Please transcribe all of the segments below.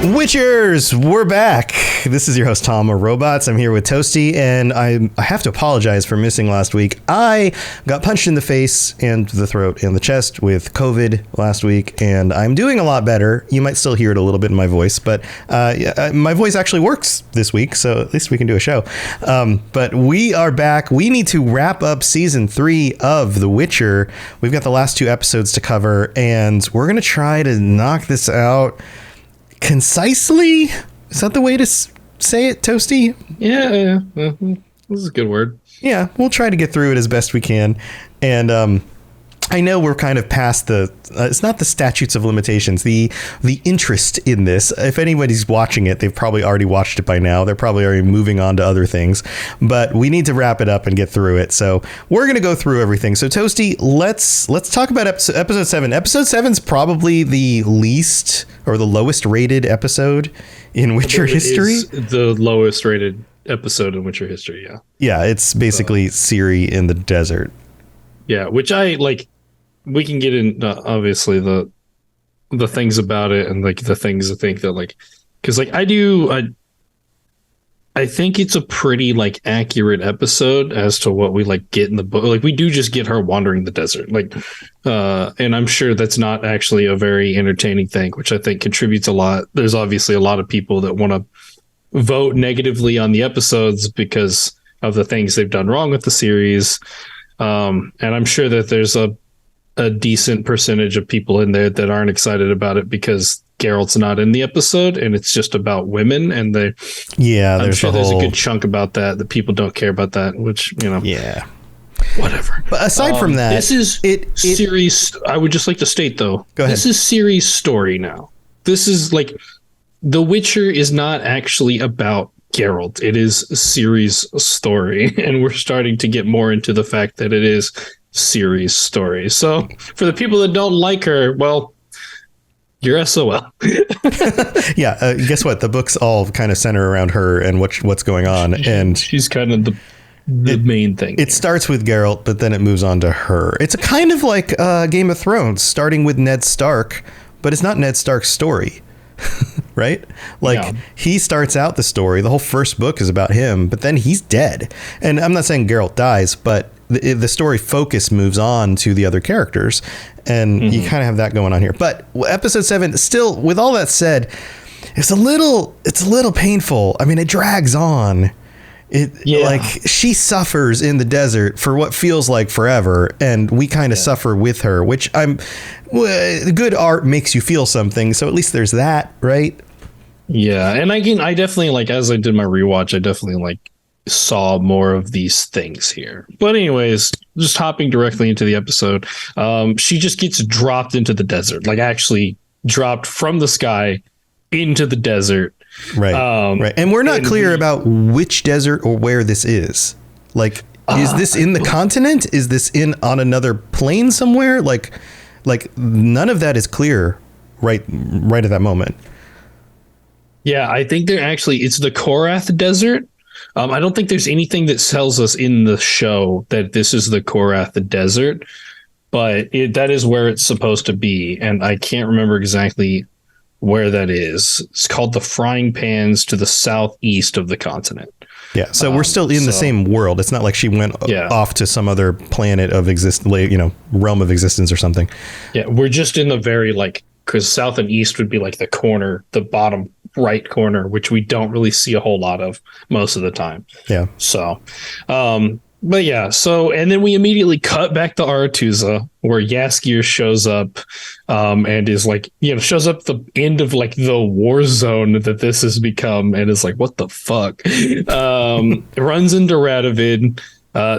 Witchers, we're back. This is your host, Tom of Robots. I'm here with Toasty, and I have to apologize for missing last week. I got punched in the face and the throat and the chest with COVID last week, and I'm doing a lot better. You might still hear it a little bit in my voice, but my voice actually works this week, so at least we can do a show. But we are back. We need to wrap up season 3 of The Witcher. We've got the last 2 episodes to cover, and we're going to try to knock this out concisely. Is that the way to say it, Toasty? Yeah. This is a good word. Yeah, we'll try to get through it as best we can. And I know we're kind of past the it's not the statutes of limitations, the interest in this. If anybody's watching it, they've probably already watched it by now. They're probably already moving on to other things, but we need to wrap it up and get through it. So we're going to go through everything. So Toasty, let's talk about episode 7. Episode 7's probably the least or the lowest rated episode in Witcher history. Is the lowest rated episode in Witcher history. Yeah. Yeah. It's basically Ciri in the desert. Yeah. Which I like. We can get in obviously the things about it and like the things I think that like, because like I think it's a pretty like accurate episode as to what we like get in the book. Like we do just get her wandering the desert, like, and I'm sure that's not actually a very entertaining thing, which I think contributes a lot. There's obviously a lot of people that want to vote negatively on the episodes because of the things they've done wrong with the series, and I'm sure that there's a decent percentage of people in there that aren't excited about it because Geralt's not in the episode and it's just about women, and there's a good chunk about that people don't care about that, which, you know, yeah, whatever. But aside from that, this is Ciri's. I would just like to state though, go ahead. This is Ciri's story now. This is like The Witcher is not actually about Geralt. It is Ciri's story, and we're starting to get more into the fact that it is Ciri's story. So for the people that don't like her, well, you're SOL. Yeah, guess what? The books all kind of center around her and what's going on, and she's kind of the main thing. It starts with Geralt, but then it moves on to her. It's a kind of like Game of Thrones, starting with Ned Stark, but it's not Ned Stark's story. Right? Like, he starts out the story. The whole first book is about him, but then he's dead. And I'm not saying Geralt dies, but the story focus moves on to the other characters, and you kind of have that going on here. But episode 7, still, with all that said, it's a little painful. I mean, it drags on. Like, she suffers in the desert for what feels like forever, and we kind of suffer with her, which good art makes you feel something, so at least there's that, right? Yeah, and I definitely, like, as I did my rewatch, I definitely like saw more of these things here. But anyways, just hopping directly into the episode, she just gets dropped into the desert, like actually dropped from the sky into the desert. Right. Right. And we're not clear about which desert or where this is. Like, is this in the continent? Is this on another plane somewhere? Like none of that is clear right at that moment. Yeah, I think it's the Korath Desert. I don't think there's anything that tells us in the show that this is the Korath Desert, but that is where it's supposed to be. And I can't remember exactly where that is. It's called the Frying Pans to the southeast of the continent. Yeah, so we're still in the same world. It's not like she went off to some other planet of realm of existence or something. Yeah, we're just in the very, like, because south and east would be like the bottom right corner, which we don't really see a whole lot of most of the time. Yeah. So, but yeah, and then we immediately cut back to Aretuza, where Jaskier shows up, and is like, shows up at the end of like the war zone that this has become, and is like, what the fuck? Runs into Radovid.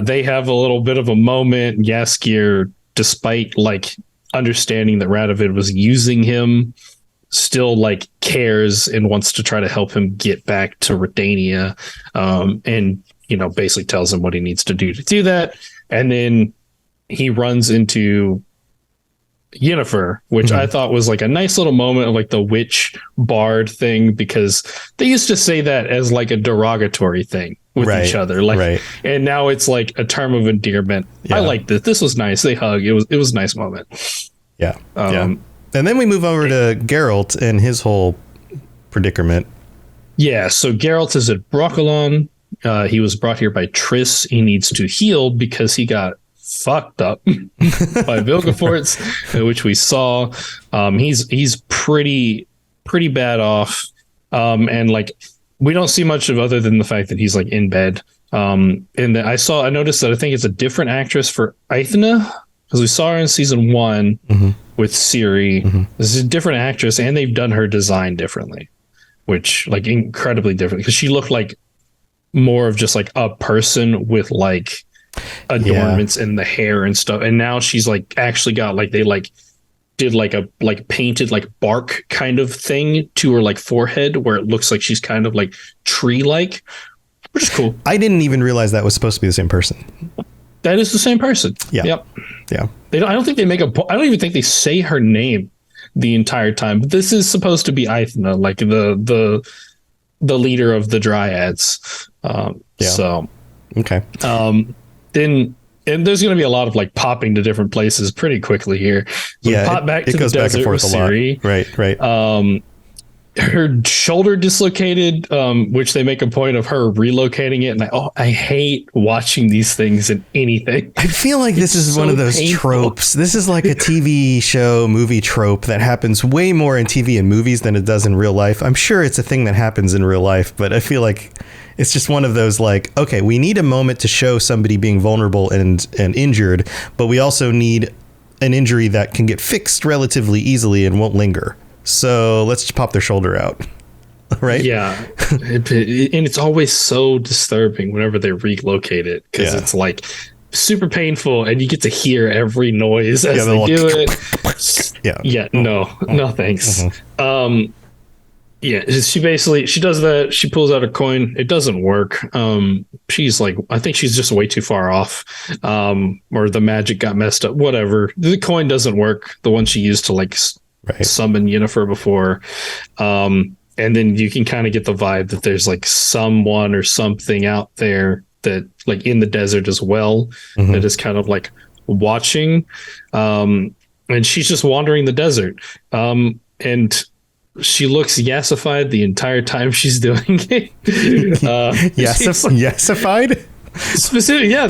They have a little bit of a moment. Jaskier, despite like understanding that Radovid was using him, still like cares and wants to try to help him get back to Redania, and basically tells him what he needs to do that. And then he runs into Yennefer, which I thought was like a nice little moment of like the witch bard thing, because they used to say that as like a derogatory thing with each other, like, and now it's like a term of endearment. I liked it. This was nice. They hug. It was a nice moment. Yeah. And then we move over to Geralt and his whole predicament. Yeah, so Geralt is at Brokilon. He was brought here by Triss. He needs to heal because he got fucked up by Vilgefortz, which we saw. He's pretty bad off, and like we don't see much of other than the fact that he's like in bed. And then I noticed that I think it's a different actress for Aithna, because we saw her in season 1 with Ciri. This is a different actress, and they've done her design differently, which like incredibly different, because she looked like more of just like a person with like adornments in the hair and stuff, and now she's like actually got like they like did like a like painted like bark kind of thing to her like forehead, where it looks like she's kind of like tree like, which is cool. I didn't even realize that was supposed to be the same person. That is the same person. Yeah. Yep. Yeah. I don't think they make I don't even think they say her name the entire time, but this is supposed to be Aithna, like the leader of the Dryads. So okay. Then and there's going to be a lot of like popping to different places pretty quickly here. So pop back to the desert with Ciri. Right. Her shoulder dislocated, which they make a point of her relocating it, and I hate watching these things in anything. I feel like this is one of those tropes. This is like a TV show, movie trope that happens way more in TV and movies than it does in real life. I'm sure it's a thing that happens in real life, but I feel like it's just one of those like, okay, we need a moment to show somebody being vulnerable and injured, but we also need an injury that can get fixed relatively easily and won't linger. So let's just pop their shoulder out. Right. Yeah. And it's always so disturbing whenever they relocate it, because it's like super painful and you get to hear every noise as they do it. No thanks. She does that. She pulls out a coin. It doesn't work. She's like, I think she's just way too far off, or the magic got messed up, whatever. The coin doesn't work, the one she used to like summon Yennefer before. And then you can kind of get the vibe that there's like someone or something out there that like in the desert as well, that is kind of like watching. And she's just wandering the desert. And she looks yassified the entire time she's doing it. Yassified? Specific, yeah,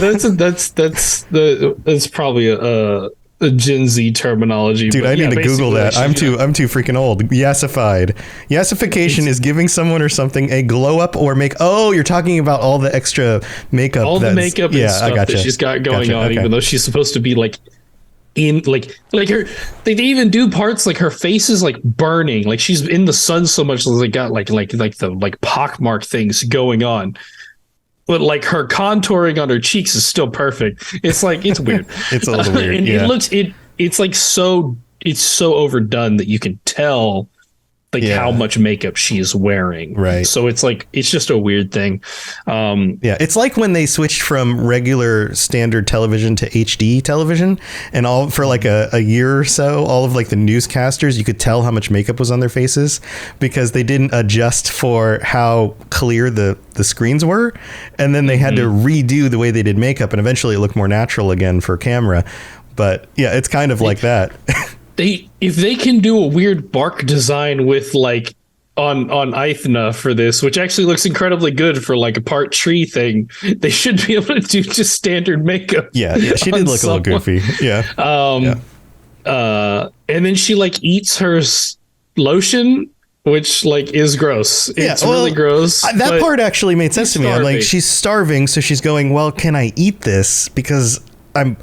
that's probably a Gen Z terminology. Dude, I need to Google that. I'm too freaking old. Yassified. Yassification is giving someone or something a glow up or make. Oh, you're talking about all the extra makeup. All the makeup and stuff that she's got going on, even though she's supposed to be like in like her. They even do parts like her face is like burning, like she's in the sun so much that they got like the like pockmark things going on. But like her contouring on her cheeks is still perfect. It's like, it's weird. It's a little weird. And it's like it's so overdone that you can tell like how much makeup she is wearing. Right. So it's like, it's just a weird thing. It's like when they switched from regular standard television to HD television, and all for like a year or so, all of like the newscasters, you could tell how much makeup was on their faces because they didn't adjust for how clear the screens were. And then they had to redo the way they did makeup, and eventually it looked more natural again for camera. But yeah, it's kind of like that. If they can do a weird bark design with like on Aithna for this, which actually looks incredibly good for like a part tree thing, they should be able to do just standard makeup. Yeah, she did look a little goofy. Yeah. And then she like eats her lotion, which like is gross. It's really gross. That part actually made sense to me. I'm like, she's starving, so she's going, well, can I eat this? Because I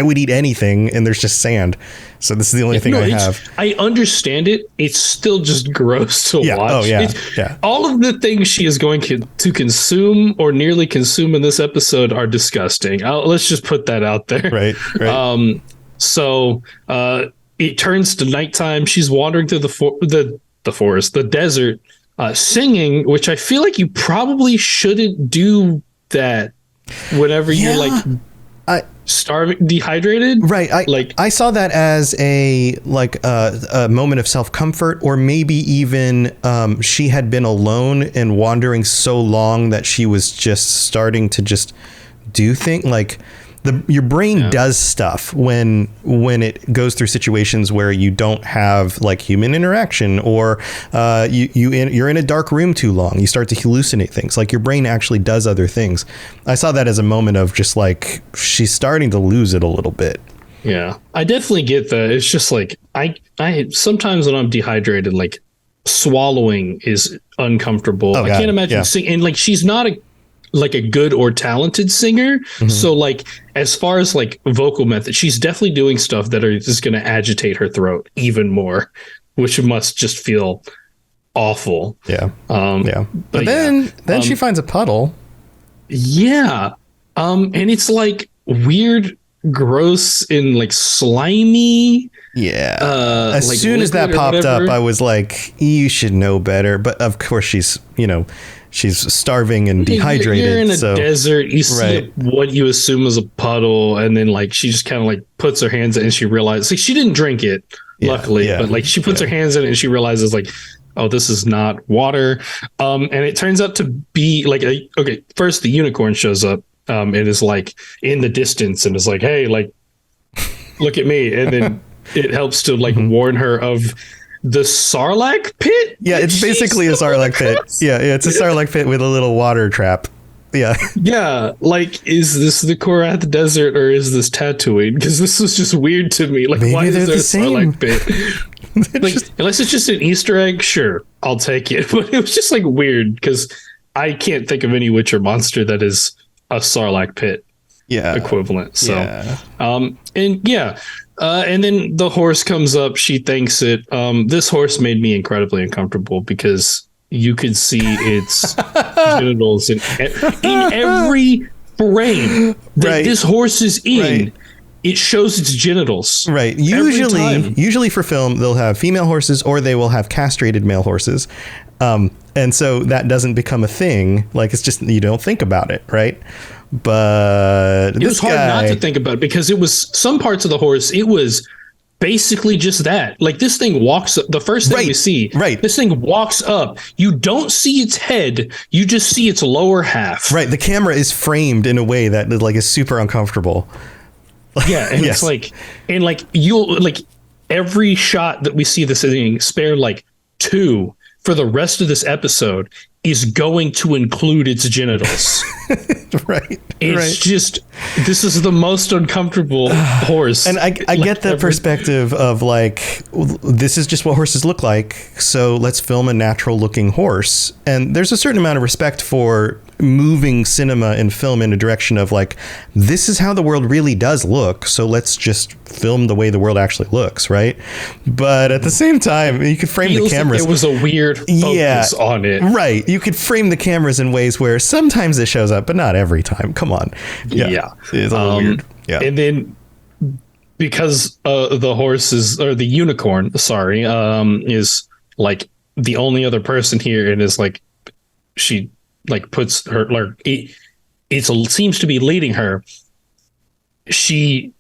would eat anything, and there's just sand. So this is the only thing I have. I understand it. It's still just gross to watch. Oh, yeah. All of the things she is going to consume or nearly consume in this episode are disgusting. Let's just put that out there. Right. So it turns to nighttime. She's wandering through the forest, the desert, singing, which I feel like you probably shouldn't do that whenever you're like starving, dehydrated. Right. I saw that as a moment of self-comfort, or maybe even she had been alone and wandering so long that she was just starting to just do things like your brain does stuff when it goes through situations where you don't have like human interaction, or you're in a dark room too long. You start to hallucinate things. Like your brain actually does other things. I saw that as a moment of just like she's starting to lose it a little bit. Yeah, I definitely get that. It's just like I sometimes when I'm dehydrated, like swallowing is uncomfortable. I can't imagine singing. And like she's not a good or talented singer. So like as far as like vocal method, she's definitely doing stuff that are just going to agitate her throat even more, which must just feel awful. Yeah. But then she finds a puddle. Yeah. And it's like weird, gross, and like slimy. Yeah. As like soon as that popped up, I was like, you should know better. But of course she's starving and dehydrated. You're in a desert. You see what you assume is a puddle, and then like she just kind of like puts her hands in, and she realizes like she didn't drink it, luckily, but like she puts her hands in it, and she realizes like, oh, this is not water. And it turns out to be like first the unicorn shows up. It is like in the distance and is like, hey, like, look at me. And then it helps to like warn her of the Sarlacc pit. Yeah, it's basically a Sarlacc pit. Yeah, it's a Sarlacc pit with a little water trap. Yeah. Yeah, like, is this the Korath Desert or is this Tatooine? Because this was just weird to me. Like, why is there a Sarlacc pit? Like, unless it's just an Easter egg, sure, I'll take it. But it was just like weird because I can't think of any Witcher monster that is a Sarlacc pit equivalent. So, and then the horse comes up. She thanks it. This horse made me incredibly uncomfortable because you could see its genitals in every frame that this horse is in. It shows its genitals. Right. Usually for film, they'll have female horses or they will have castrated male horses. And so that doesn't become a thing. Like, it's just, you don't think about it. Right. But it was hard not to think about it because it was some parts of the horse. It was basically just that. Like, this thing walks up. The first thing we see, this thing walks up. You don't see its head. You just see its lower half. Right. The camera is framed in a way that like is super uncomfortable. Yeah. And it's like, and like you'll like every shot that we see this thing spare like 2 for the rest of this episode is going to include its genitals. It's just, this is the most uncomfortable horse. And I get the perspective of like, this is just what horses look like. So let's film a natural looking horse. And there's a certain amount of respect for moving cinema and film in a direction of like, this is how the world really does look. So let's just film the way the world actually looks. Right. But at the same time, you could frame the cameras. Like there was a weird focus on it. Right. You could frame the cameras in ways where sometimes it shows up, but not every time. Come on. Yeah. It's a little weird. Yeah. And then because the horse is, or the unicorn, is like the only other person here, and is like, she like puts her, like, it seems to be leading her. She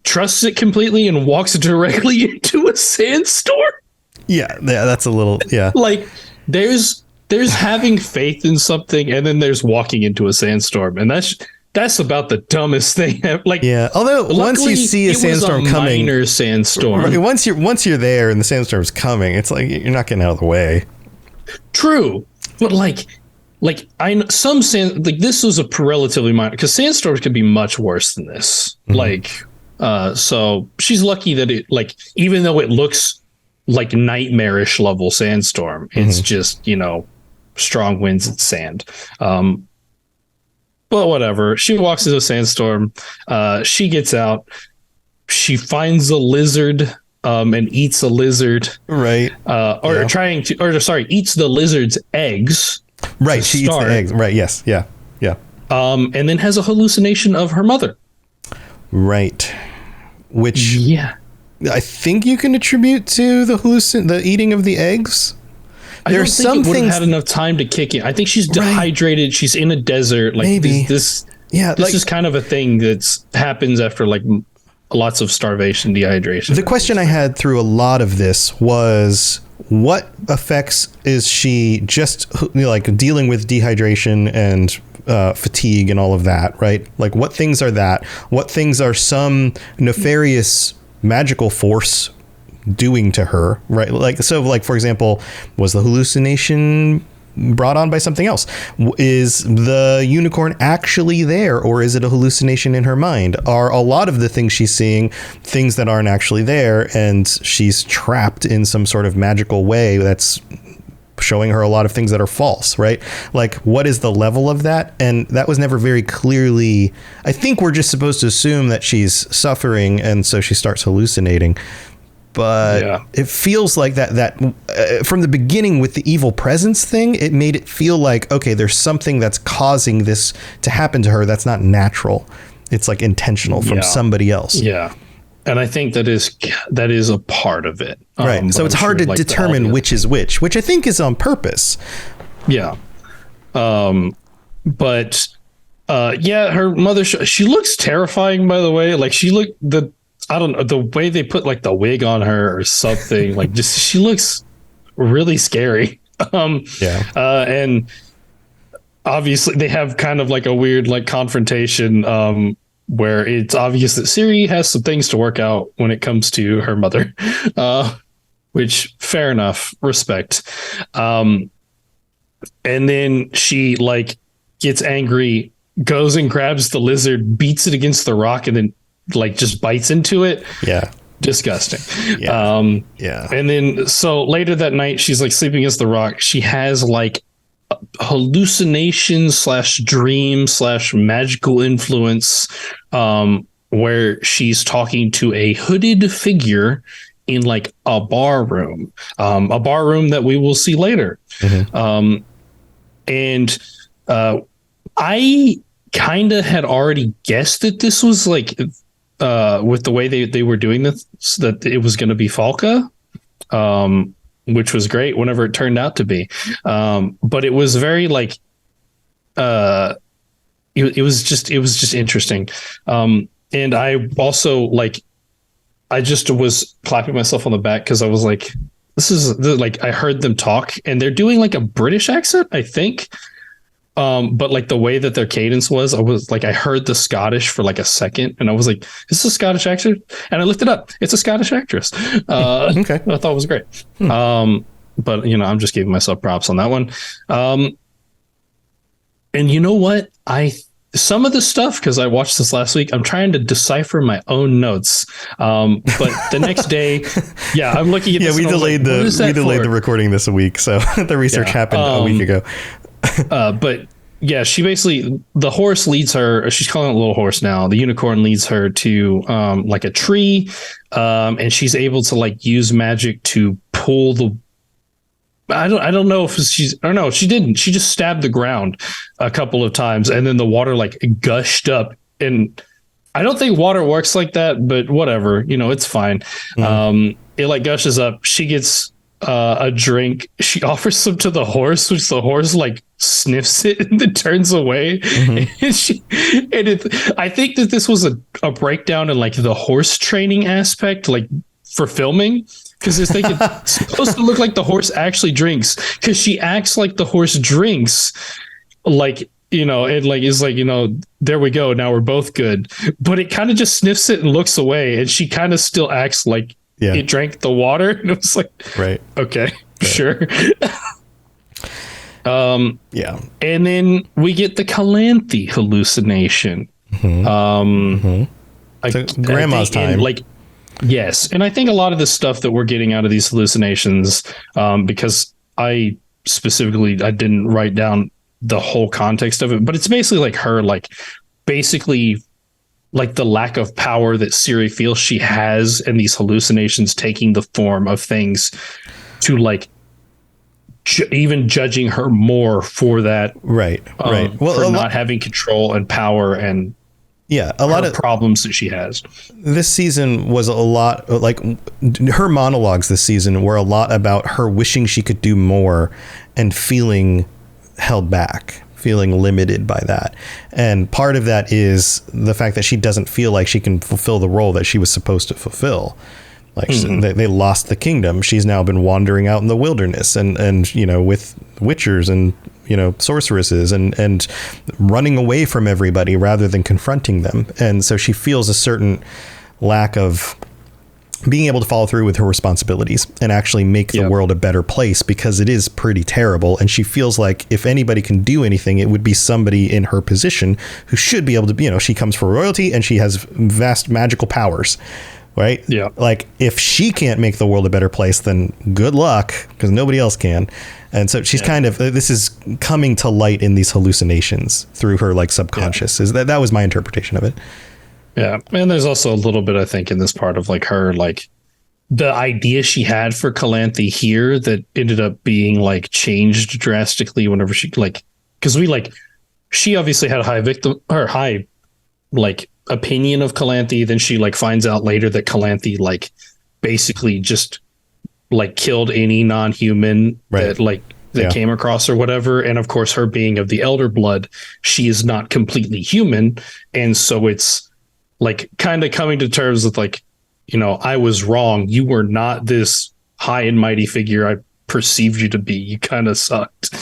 trusts it completely and walks directly into a sandstorm. Yeah, that's a little, like there's having faith in something, and then there's walking into a sandstorm, and that's about the dumbest thing. Like, although once you see a sandstorm coming, minor sandstorm. Once you're there and the sandstorm's coming, it's like you're not getting out of the way. True, but like I know some sand, like this was a relatively minor, because sandstorms can be much worse than this. So she's lucky that it, like, even though it looks like nightmarish level sandstorm, it's just, strong winds and sand. But whatever. She walks into a sandstorm. She gets out. She finds a lizard and eats a lizard. Right. Eats the lizard's eggs. Right. She eats the eggs. Right. Yes. Yeah. Yeah. And then has a hallucination of her mother. Right. Which I think you can attribute to the eating of the eggs. There's some things had enough time to kick in. I think she's dehydrated. She's in a desert. Like, maybe this is kind of a thing that happens after like lots of starvation, dehydration. The question I had through a lot of this was, what effects is she just, you know, like dealing with dehydration and fatigue and all of that, right? Like what things are that? What things are some nefarious magical force doing to her, right? Like, so like, for example, was the hallucination brought on by something else? Is the unicorn actually there, or is it a hallucination in her mind? Are a lot of the things she's seeing things that aren't actually there, and she's trapped in some sort of magical way that's showing her a lot of things that are false, right? Like, what is the level of that? And that was never very clearly. I think we're just supposed to assume that she's suffering, and so she starts hallucinating. But it feels like that from the beginning with the evil presence thing, it made it feel like, okay, there's something that's causing this to happen to her that's not natural. It's like intentional from somebody else. Yeah. And I think that is a part of it. Right. So it's hard to determine which is which I think is on purpose. Yeah. But her mother, she looks terrifying, by the way. Like I don't know, the way they put like the wig on her or something, like just, she looks really scary. And obviously they have kind of like a weird like confrontation where it's obvious that Ciri has some things to work out when it comes to her mother, which fair enough, respect. And then she like gets angry, goes and grabs the lizard, beats it against the rock, and then like just bites into it. Yeah. Disgusting. Yeah. And then so later that night, she's like sleeping against the rock. She has like hallucination / dream / magical influence, where she's talking to a hooded figure in like a bar room that we will see later. Mm-hmm. And I kind of had already guessed that this was like, with the way they were doing this, that it was going to be Falca, which was great whenever it turned out to be. But it was very like, it was just interesting. And I also like, I just was clapping myself on the back because I was like, this is like, I heard them talk and they're doing like a British accent, I think. But like the way that their cadence was, I was like, I heard the Scottish for like a second and I was like, is this a Scottish actor? And I looked it up. It's a Scottish actress. Okay. I thought it was great. But you know, I'm just giving myself props on that one. And you know what? Some of the stuff, because I watched this last week, I'm trying to decipher my own notes. But the next day, I'm looking at this. We delayed the recording this a week. So the research happened a week ago. But yeah, she basically, the horse leads her, she's calling it a little horse now. The unicorn leads her to like a tree, and she's able to like use magic to pull the, I don't know if she's, or no, she didn't. She just stabbed the ground a couple of times and then the water like gushed up. And I don't think water works like that, but whatever, you know, it's fine. It like gushes up. She gets a drink. She offers some to the horse, which the horse like sniffs it and then turns away. And I think that this was a breakdown in like the horse training aspect, like for filming, because it's like it's supposed to look like the horse actually drinks, because she acts like the horse drinks, like, you know, it like is like, you know, there we go, now we're both good, but it kind of just sniffs it and looks away, and she kind of still acts like it drank the water, and it was like, right, okay, sure. And then we get the Calanthe hallucination. Grandma's time, like, yes. And I think a lot of the stuff that we're getting out of these hallucinations, because I didn't write down the whole context of it, but it's basically like her, like basically like the lack of power that Ciri feels she has, and these hallucinations taking the form of things to like even judging her more for that. Right. Well, for not having control and power and a lot of problems that she has. This season was a lot like her monologues this season were a lot about her wishing she could do more and feeling held back, feeling limited by that. And part of that is the fact that she doesn't feel like she can fulfill the role that she was supposed to fulfill. Like they lost the kingdom. She's now been wandering out in the wilderness and with witchers and sorceresses and running away from everybody rather than confronting them. And so she feels a certain lack of being able to follow through with her responsibilities and actually make the world a better place, because it is pretty terrible. And she feels like if anybody can do anything, it would be somebody in her position who should be able to, she comes from royalty and she has vast magical powers, right? Yeah. Like if she can't make the world a better place, then good luck, because nobody else can. And so she's kind of, this is coming to light in these hallucinations through her like subconscious. Is that was my interpretation of it. Yeah. And there's also a little bit, I think, in this part of like her, like the idea she had for Calanthe here that ended up being like changed drastically whenever she because she obviously had a high opinion of Calanthe. Then she like finds out later that Calanthe like basically just like killed any non-human that came across or whatever. And of course, her being of the elder blood, she is not completely human. And so it's like kind of coming to terms with like, I was wrong. You were not this high and mighty figure I perceived you to be. You kind of sucked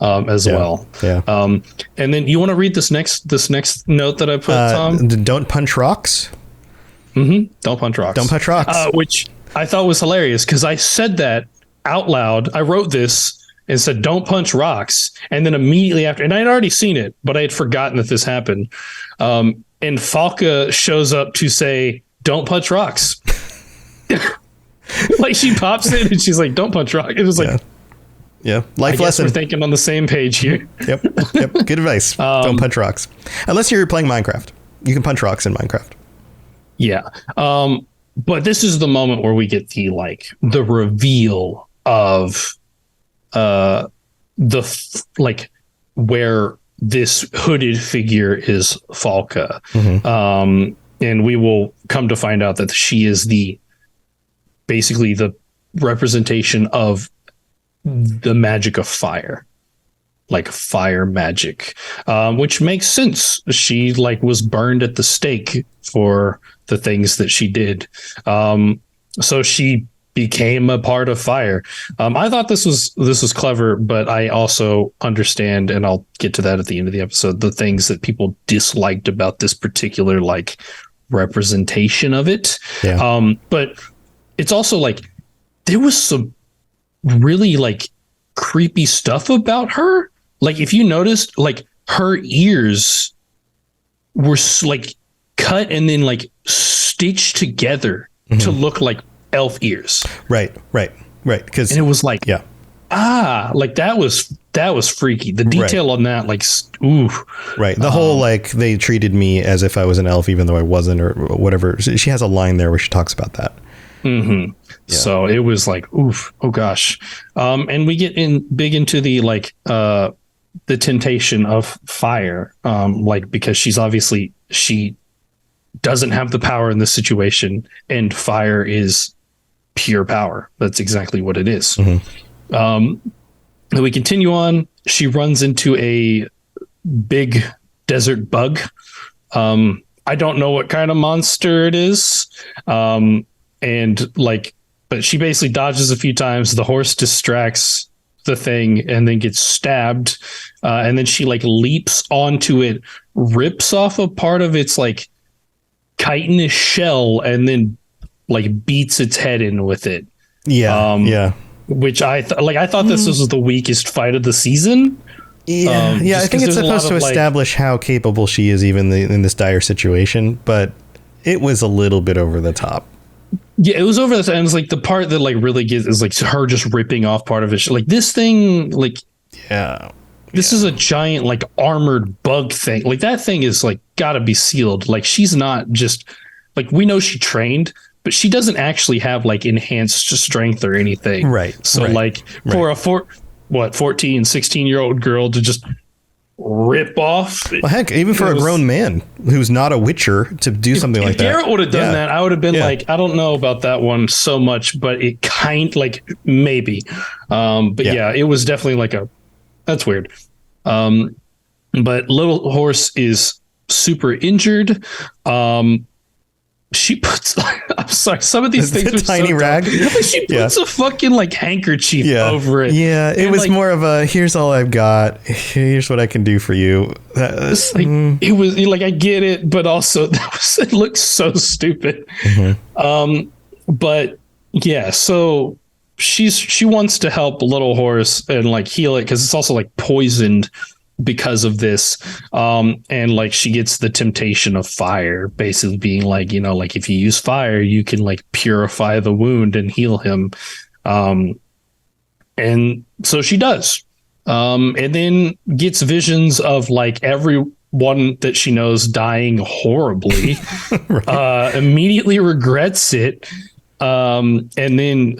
as well. Yeah. And then you want to read this next note that I put, Tom? Don't punch rocks. Mm-hmm. Don't punch rocks. Don't punch rocks. Which I thought was hilarious because I said that out loud. I wrote this and said, don't punch rocks. And then immediately after, and I had already seen it, but I had forgotten that this happened. And Falka shows up to say, don't punch rocks. Like she pops in and she's like, don't punch rocks. It was like, yeah. Life I lesson. We're thinking on the same page here. Yep. Good advice. Don't punch rocks. Unless you're playing Minecraft. You can punch rocks in Minecraft. Yeah. But this is the moment where we get the reveal of where this hooded figure is Falka. Mm-hmm. And we will come to find out that she is basically the representation of the magic of fire, like fire magic, which makes sense. She was burned at the stake for the things that she did. So she became a part of fire. I thought this was clever, but I also understand, and I'll get to that at the end of the episode, the things that people disliked about this particular representation of it. Yeah. But it's also there was some really creepy stuff about her. If you noticed, her ears were cut and then stitched together to look like elf ears. Right. Because it was that was freaky. The detail on that, ooh. Right. The whole they treated me as if I was an elf, even though I wasn't, or whatever. She has a line there where she talks about that. Mm-hmm. Yeah. So it was oof, oh gosh. And we get big into the temptation of fire. Because she doesn't have the power in this situation, and fire is pure power. That's exactly what it is. Mm-hmm. And we continue on. She runs into a big desert bug. I don't know what kind of monster it is. But she basically dodges a few times. The horse distracts the thing and then gets stabbed. And then she leaps onto it, rips off a part of its chitinous shell, and then beats its head in with it. Yeah. Which I thought this was the weakest fight of the season. Yeah. I think it's supposed to establish how capable she is even in this dire situation, but it was a little bit over the top. Yeah, it was over the top. And it's the part that really gets is her just ripping off part of it. This thing, this is a giant armored bug thing. That thing is gotta be sealed. She's not just we know she trained, but she doesn't actually have enhanced strength or anything. Right. So for a 14, 16-year-old girl to just rip off. Well, heck, even for a grown man who's not a witcher to do something like that. If Garrett would have done that, I would have been I don't know about that one so much, but it maybe. But it was definitely that's weird. But Little Horse is super injured. she puts I'm sorry, some of these things are tiny so rag. She puts a fucking like handkerchief over it. Yeah, it was like, more of a here's all I've got. Here's what I can do for you. It was like I get it, but also it looks so stupid. But yeah, so she wants to help Little Horse and like heal it because it's also like poisoned because of this, and like she gets the temptation of fire, basically being like, you know, like if you use fire you can like purify the wound and heal him, and so she does, and then gets visions of like everyone that she knows dying horribly. Right. Immediately regrets it, and then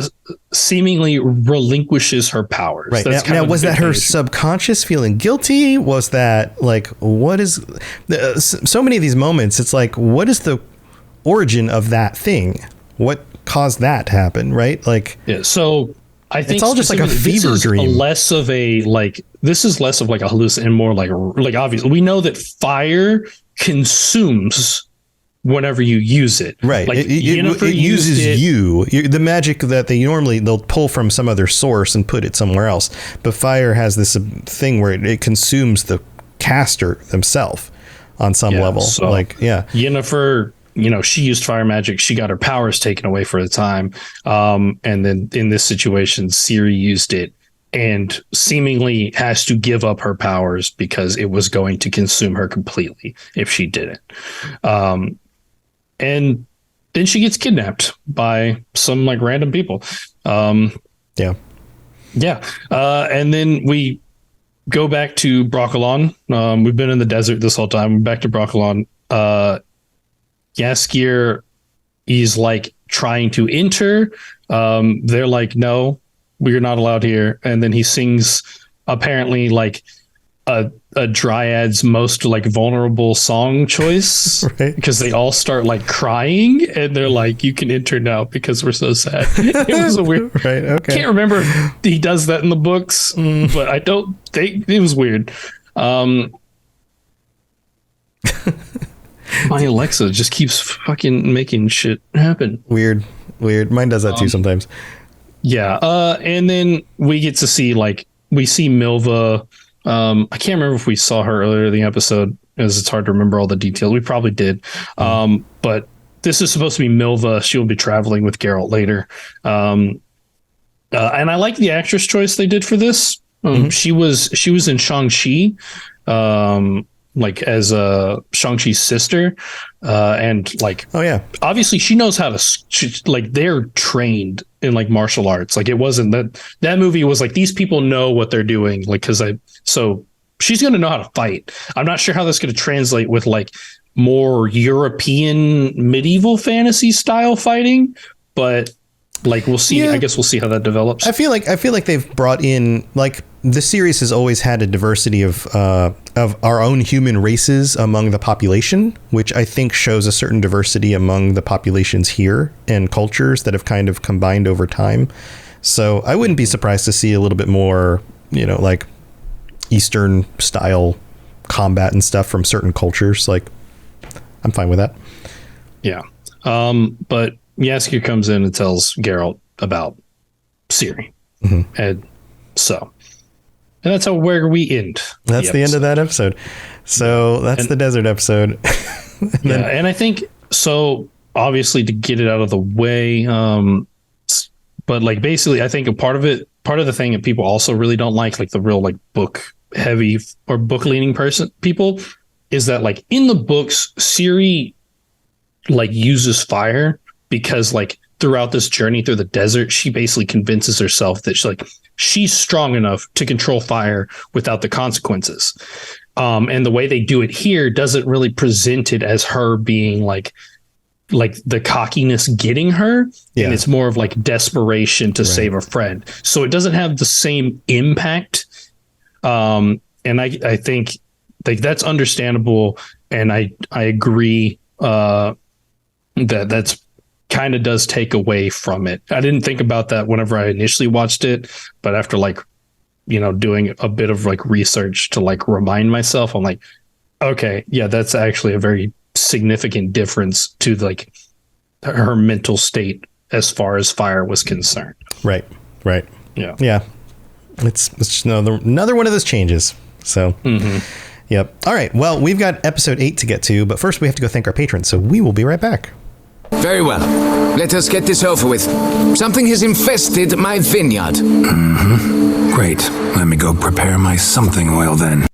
seemingly relinquishes her powers. Right. Now was that her subconscious feeling guilty? Was that like, what is so many of these moments? It's like, what is the origin of that thing? What caused that to happen? Right. Like, yeah. So I think it's all just like a fever dream. Less of a like, this is less of like a hallucination and more like obviously we know that fire consumes whenever you use it, right? Like it uses you. The magic that they'll pull from some other source and put it somewhere else. But fire has this thing where it consumes the caster themselves on some level. So like, Yennefer, you know, she used fire magic. She got her powers taken away for the time. And then in this situation, Ciri used it and seemingly has to give up her powers because it was going to consume her completely if she didn't. And then she gets kidnapped by some like random people. And then we go back to Brokilon. We've been in the desert this whole time. We're back to Brokilon. Jaskier is like trying to enter. They're like, no, we're not allowed here. And then he sings apparently like a Dryad's most like vulnerable song choice, right? Because they all start like crying and they're like, you can enter now because we're so sad. It was a weird, right? Okay. I can't remember if he does that in the books, but I don't think it was weird. My Alexa just keeps fucking making shit happen. Weird. Mine does that too sometimes. Yeah. And then we get to see we see Milva. I can't remember if we saw her earlier in the episode, as it's hard to remember all the details. We probably did. But this is supposed to be Milva. She will be traveling with Geralt later. And I like the actress choice they did for this. She was in Shang-Chi, as Shang-Chi's sister. And obviously she knows how to, they're trained in martial arts. It wasn't that movie was these people know what they're doing. So she's going to know how to fight. I'm not sure how that's going to translate with more European medieval fantasy style fighting, but we'll see. Yeah. I guess we'll see how that develops. I feel like they've brought in the series has always had a diversity of our own human races among the population, which I think shows a certain diversity among the populations here and cultures that have kind of combined over time. So I wouldn't be surprised to see a little bit more, Eastern style combat and stuff from certain cultures. I'm fine with that. Yeah. But Jaskier comes in and tells Geralt about Ciri. And that's where we end. That's the end of that episode. So that's the desert episode. And I think so. Obviously, to get it out of the way, but basically, I think a part of the thing that people also really don't like the real book heavy or book leaning people, is that in the books, Ciri uses fire because throughout this journey through the desert, she basically convinces herself that she's strong enough to control fire without the consequences. And the way they do it here doesn't really present it as her being the cockiness getting her. Yeah. And it's more of desperation to save a friend. So it doesn't have the same impact. And I think that's understandable. And I agree that's kind of does take away from it. I didn't think about that whenever I initially watched it, but after doing a bit of research to remind myself, I'm okay, yeah, that's actually a very significant difference to her mental state as far as fire was concerned. Right. Yeah. It's just another one of those changes. So, Yep. All right. Well, we've got episode 8 to get to, but first we have to go thank our patrons. So we will be right back. Very well. Let us get this over with. Something has infested my vineyard. Great. Let me go prepare my something oil then.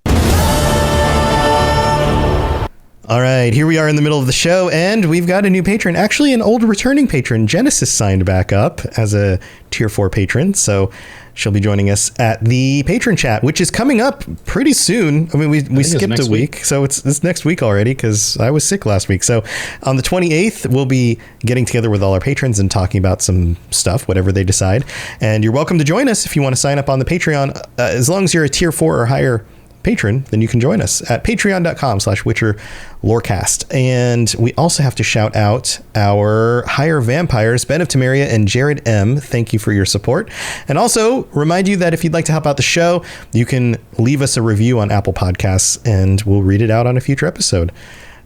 All right, here we are in the middle of the show, and we've got a new patron. Actually, an old returning patron. Genesis signed back up as a Tier 4 patron, so she'll be joining us at the patron chat, which is coming up pretty soon. I mean, we skipped a week, so it's next week already because I was sick last week. So on the 28th, we'll be getting together with all our patrons and talking about some stuff, whatever they decide. And you're welcome to join us if you want to sign up on the Patreon. As long as you're a Tier 4 or higher patron, then you can join us at patreon.com/Witcher Lorecast. And we also have to shout out our higher vampires, Ben of Temeria and Jared M. Thank you for your support. And also remind you that if you'd like to help out the show, you can leave us a review on Apple Podcasts and we'll read it out on a future episode.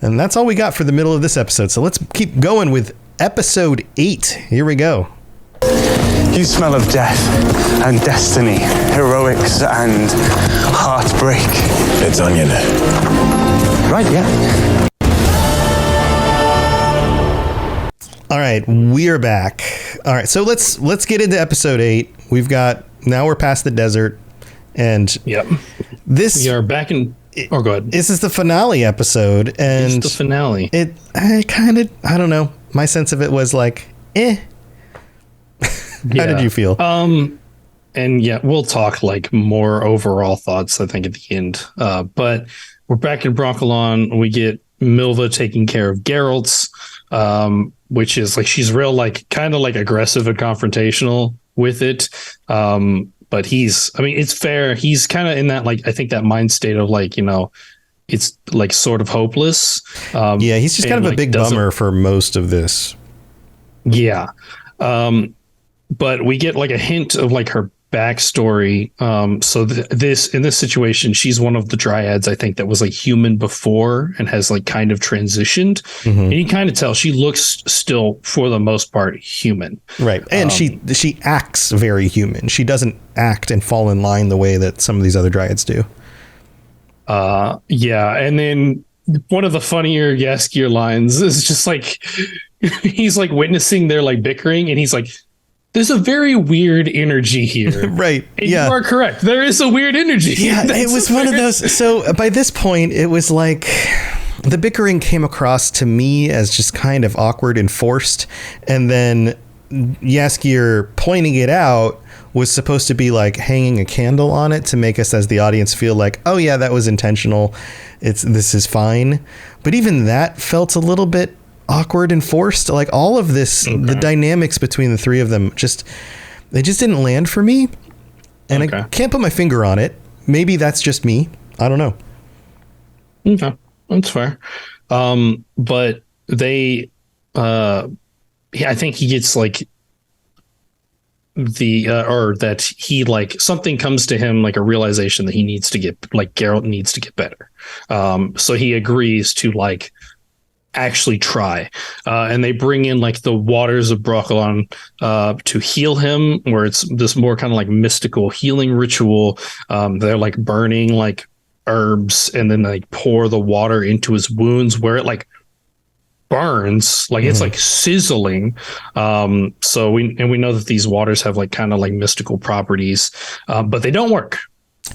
And that's all we got for the middle of this episode. So let's keep going with episode 8. Here we go. You smell of death and destiny, heroics and heartbreak. It's onion. Right, yeah. All right, we are back. All right, so let's get into episode 8. Now we're past the desert, and Yep. this We are back in. Oh, go ahead. this is the finale episode, and It's the finale. I don't know. My sense of it was like, eh. How did you feel? And yeah, we'll talk like more overall thoughts, I think, at the end. But we're back in Brokilon. We get Milva taking care of Geralt's, which is like she's real, like kind of like aggressive and confrontational with it. But it's fair. He's kind of in that, like, I think that mind state of like, it's like sort of hopeless. Yeah, he's just kind of a big bummer for most of this. Yeah. But we get like a hint of like her backstory. So in this situation, she's one of the dryads, I think, that was like human before and has like kind of transitioned. And you kind of tell she looks still, for the most part, human. Right. And she acts very human. She doesn't act and fall in line the way that some of these other dryads do. Yeah. And then one of the funnier Jaskier lines is just like, he's like witnessing their like bickering and he's like, there's a very weird energy here. Right. And yeah. you are correct. There is a weird energy. Yeah, it was one of those. So by this point, it was like the bickering came across to me as just kind of awkward and forced. And then Jaskier pointing it out was supposed to be like hanging a candle on it to make us as the audience feel like, oh yeah, that was intentional. This is fine. But even that felt a little bit awkward and forced. Like all of this, the dynamics between the three of them they just didn't land for me. And I can't put my finger on it. Maybe that's just me. I don't know. Okay, that's fair. But they, I think he gets like or that he like something comes to him, like a realization that he needs to get, like Geralt needs to get better. So he agrees to like actually try, and they bring in like the waters of Brokilon to heal him, where it's this more kind of like mystical healing ritual. They're like burning like herbs and then they pour the water into his wounds where it like burns, like it's like sizzling. So we know that these waters have like kind of like mystical properties, but they don't work.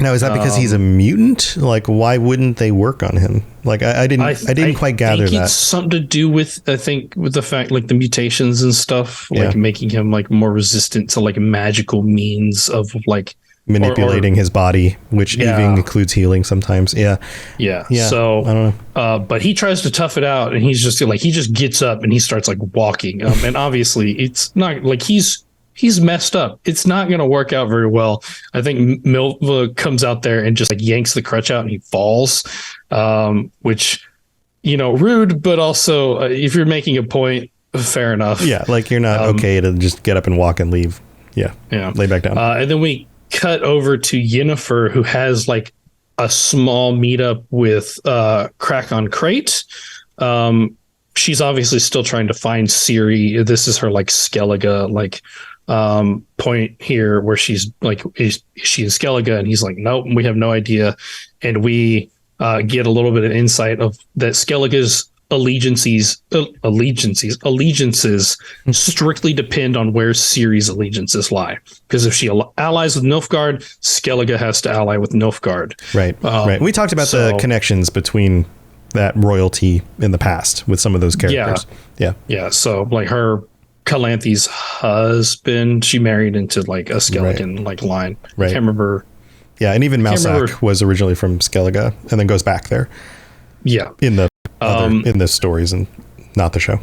Now, is that because he's a mutant? Like, why wouldn't they work on him? Like, I didn't quite gather that. It's something to do with, I think, with the fact like the mutations and stuff, like making him like more resistant to like magical means of like manipulating his body, which even includes healing sometimes. Yeah. So I don't know. But he tries to tough it out, and he's just like, he just gets up and he starts like walking. And obviously, it's not like he's messed up. It's not going to work out very well. I think Milva comes out there and just like yanks the crutch out and he falls, which, rude, but also if you're making a point, fair enough. Yeah. Like you're not okay to just get up and walk and leave. Yeah. Lay back down. And then we cut over to Yennefer, who has like a small meetup with Crack on Crate. she's obviously still trying to find Ciri. This is her like Skellige point here where she's like, is she in Skellige? And he's like, nope, we have no idea. And we get a little bit of insight of that Skellige's allegiances strictly depend on where Ciri's allegiances lie. Because if she allies with Nilfgaard, Skellige has to ally with Nilfgaard. Right. Right. We talked about the connections between that royalty in the past with some of those characters. Yeah. So like her Calanthe's husband, she married into like a Skelligan like line. Right. I can't remember. Yeah, and even Mousak was originally from Skellige and then goes back there. Yeah. In the in the stories and not the show.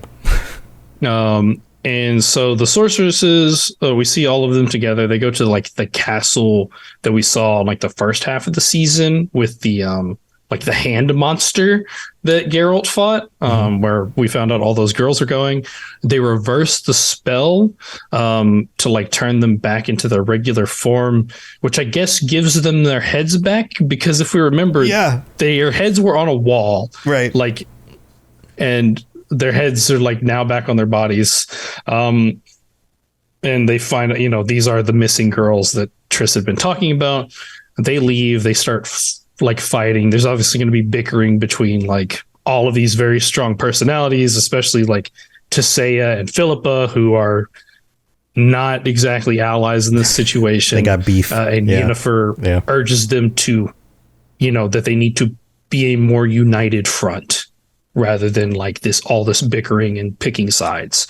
And so the sorceresses, we see all of them together. They go to like the castle that we saw in like the first half of the season with the like the hand monster that Geralt fought, where we found out all those girls are going. They reversed the spell to like turn them back into their regular form, which I guess gives them their heads back, because if we remember, their heads were on a wall, right? Like, and their heads are like now back on their bodies. And they find, these are the missing girls that Triss had been talking about. They leave, they start like fighting. There's obviously going to be bickering between like all of these very strong personalities, especially like Tissaia and Philippa, who are not exactly allies in this situation. They got beef. And Yennefer urges them to, that they need to be a more united front rather than like all this bickering and picking sides.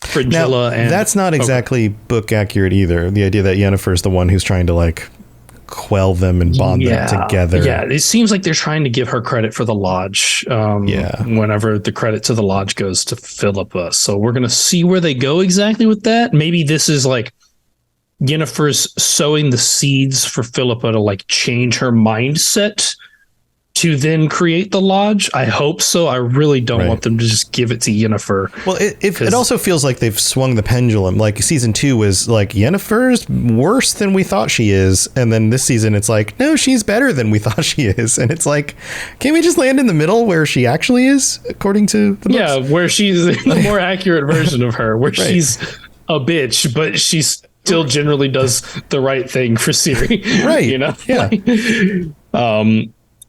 Fringilla and that's not exactly book accurate either. The idea that Yennefer is the one who's trying to like quell them and bond them together. Yeah, it seems like they're trying to give her credit for the lodge. Whenever the credit to the lodge goes to Philippa. So we're gonna see where they go exactly with that. Maybe this is like Yennefer's sowing the seeds for Philippa to like change her mindset to then create the lodge. I hope so. I really don't want them to just give it to Yennefer. Well, it also feels like they've swung the pendulum. Like season 2 was like, Yennefer's worse than we thought she is. And then this season it's like, no, she's better than we thought she is. And it's like, can we just land in the middle where she actually is, according to the books? Yeah, where she's the more accurate version of her, where she's a bitch, but she still generally does the right thing for Ciri. Right. Yeah.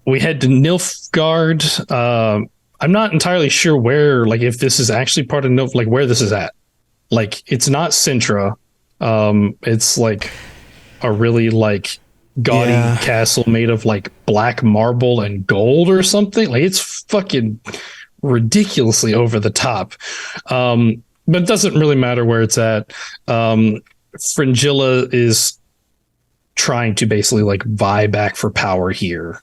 We head to Nilfgaard. I'm not entirely sure where, like, if this is actually part of Nilf, like where this is at. Like, it's not Sintra. It's like a really like gaudy castle made of like black marble and gold or something. Like, it's fucking ridiculously over the top. But it doesn't really matter where it's at. Fringilla is trying to basically like vie back for power here.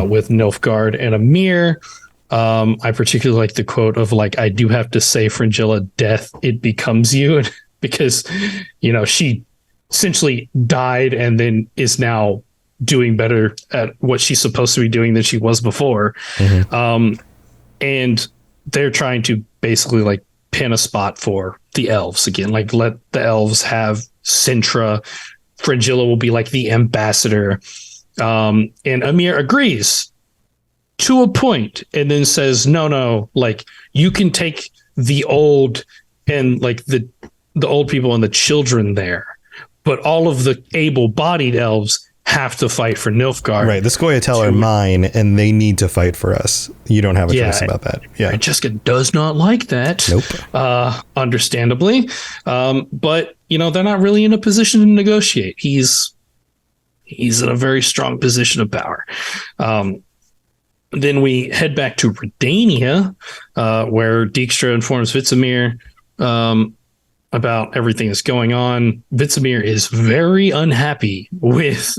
With Nilfgaard and Emhyr. I particularly like the quote of like, I do have to say, Fringilla, death, it becomes you. Because, she essentially died and then is now doing better at what she's supposed to be doing than she was before. And they're trying to basically like pin a spot for the elves again, like let the elves have Sintra. Fringilla will be like the ambassador. And Emhyr agrees to a point and then says, no, like you can take the old and like the old people and the children there, but all of the able-bodied elves have to fight for Nilfgaard. Right. The Scoia'tael are mine and they need to fight for us. You don't have a choice about that. Yeah. And Jessica does not like that. Nope. Understandably. But they're not really in a position to negotiate. He's in a very strong position of power. Then we head back to Redania, where Dijkstra informs Vizimir about everything that's going on. Vizimir is very unhappy with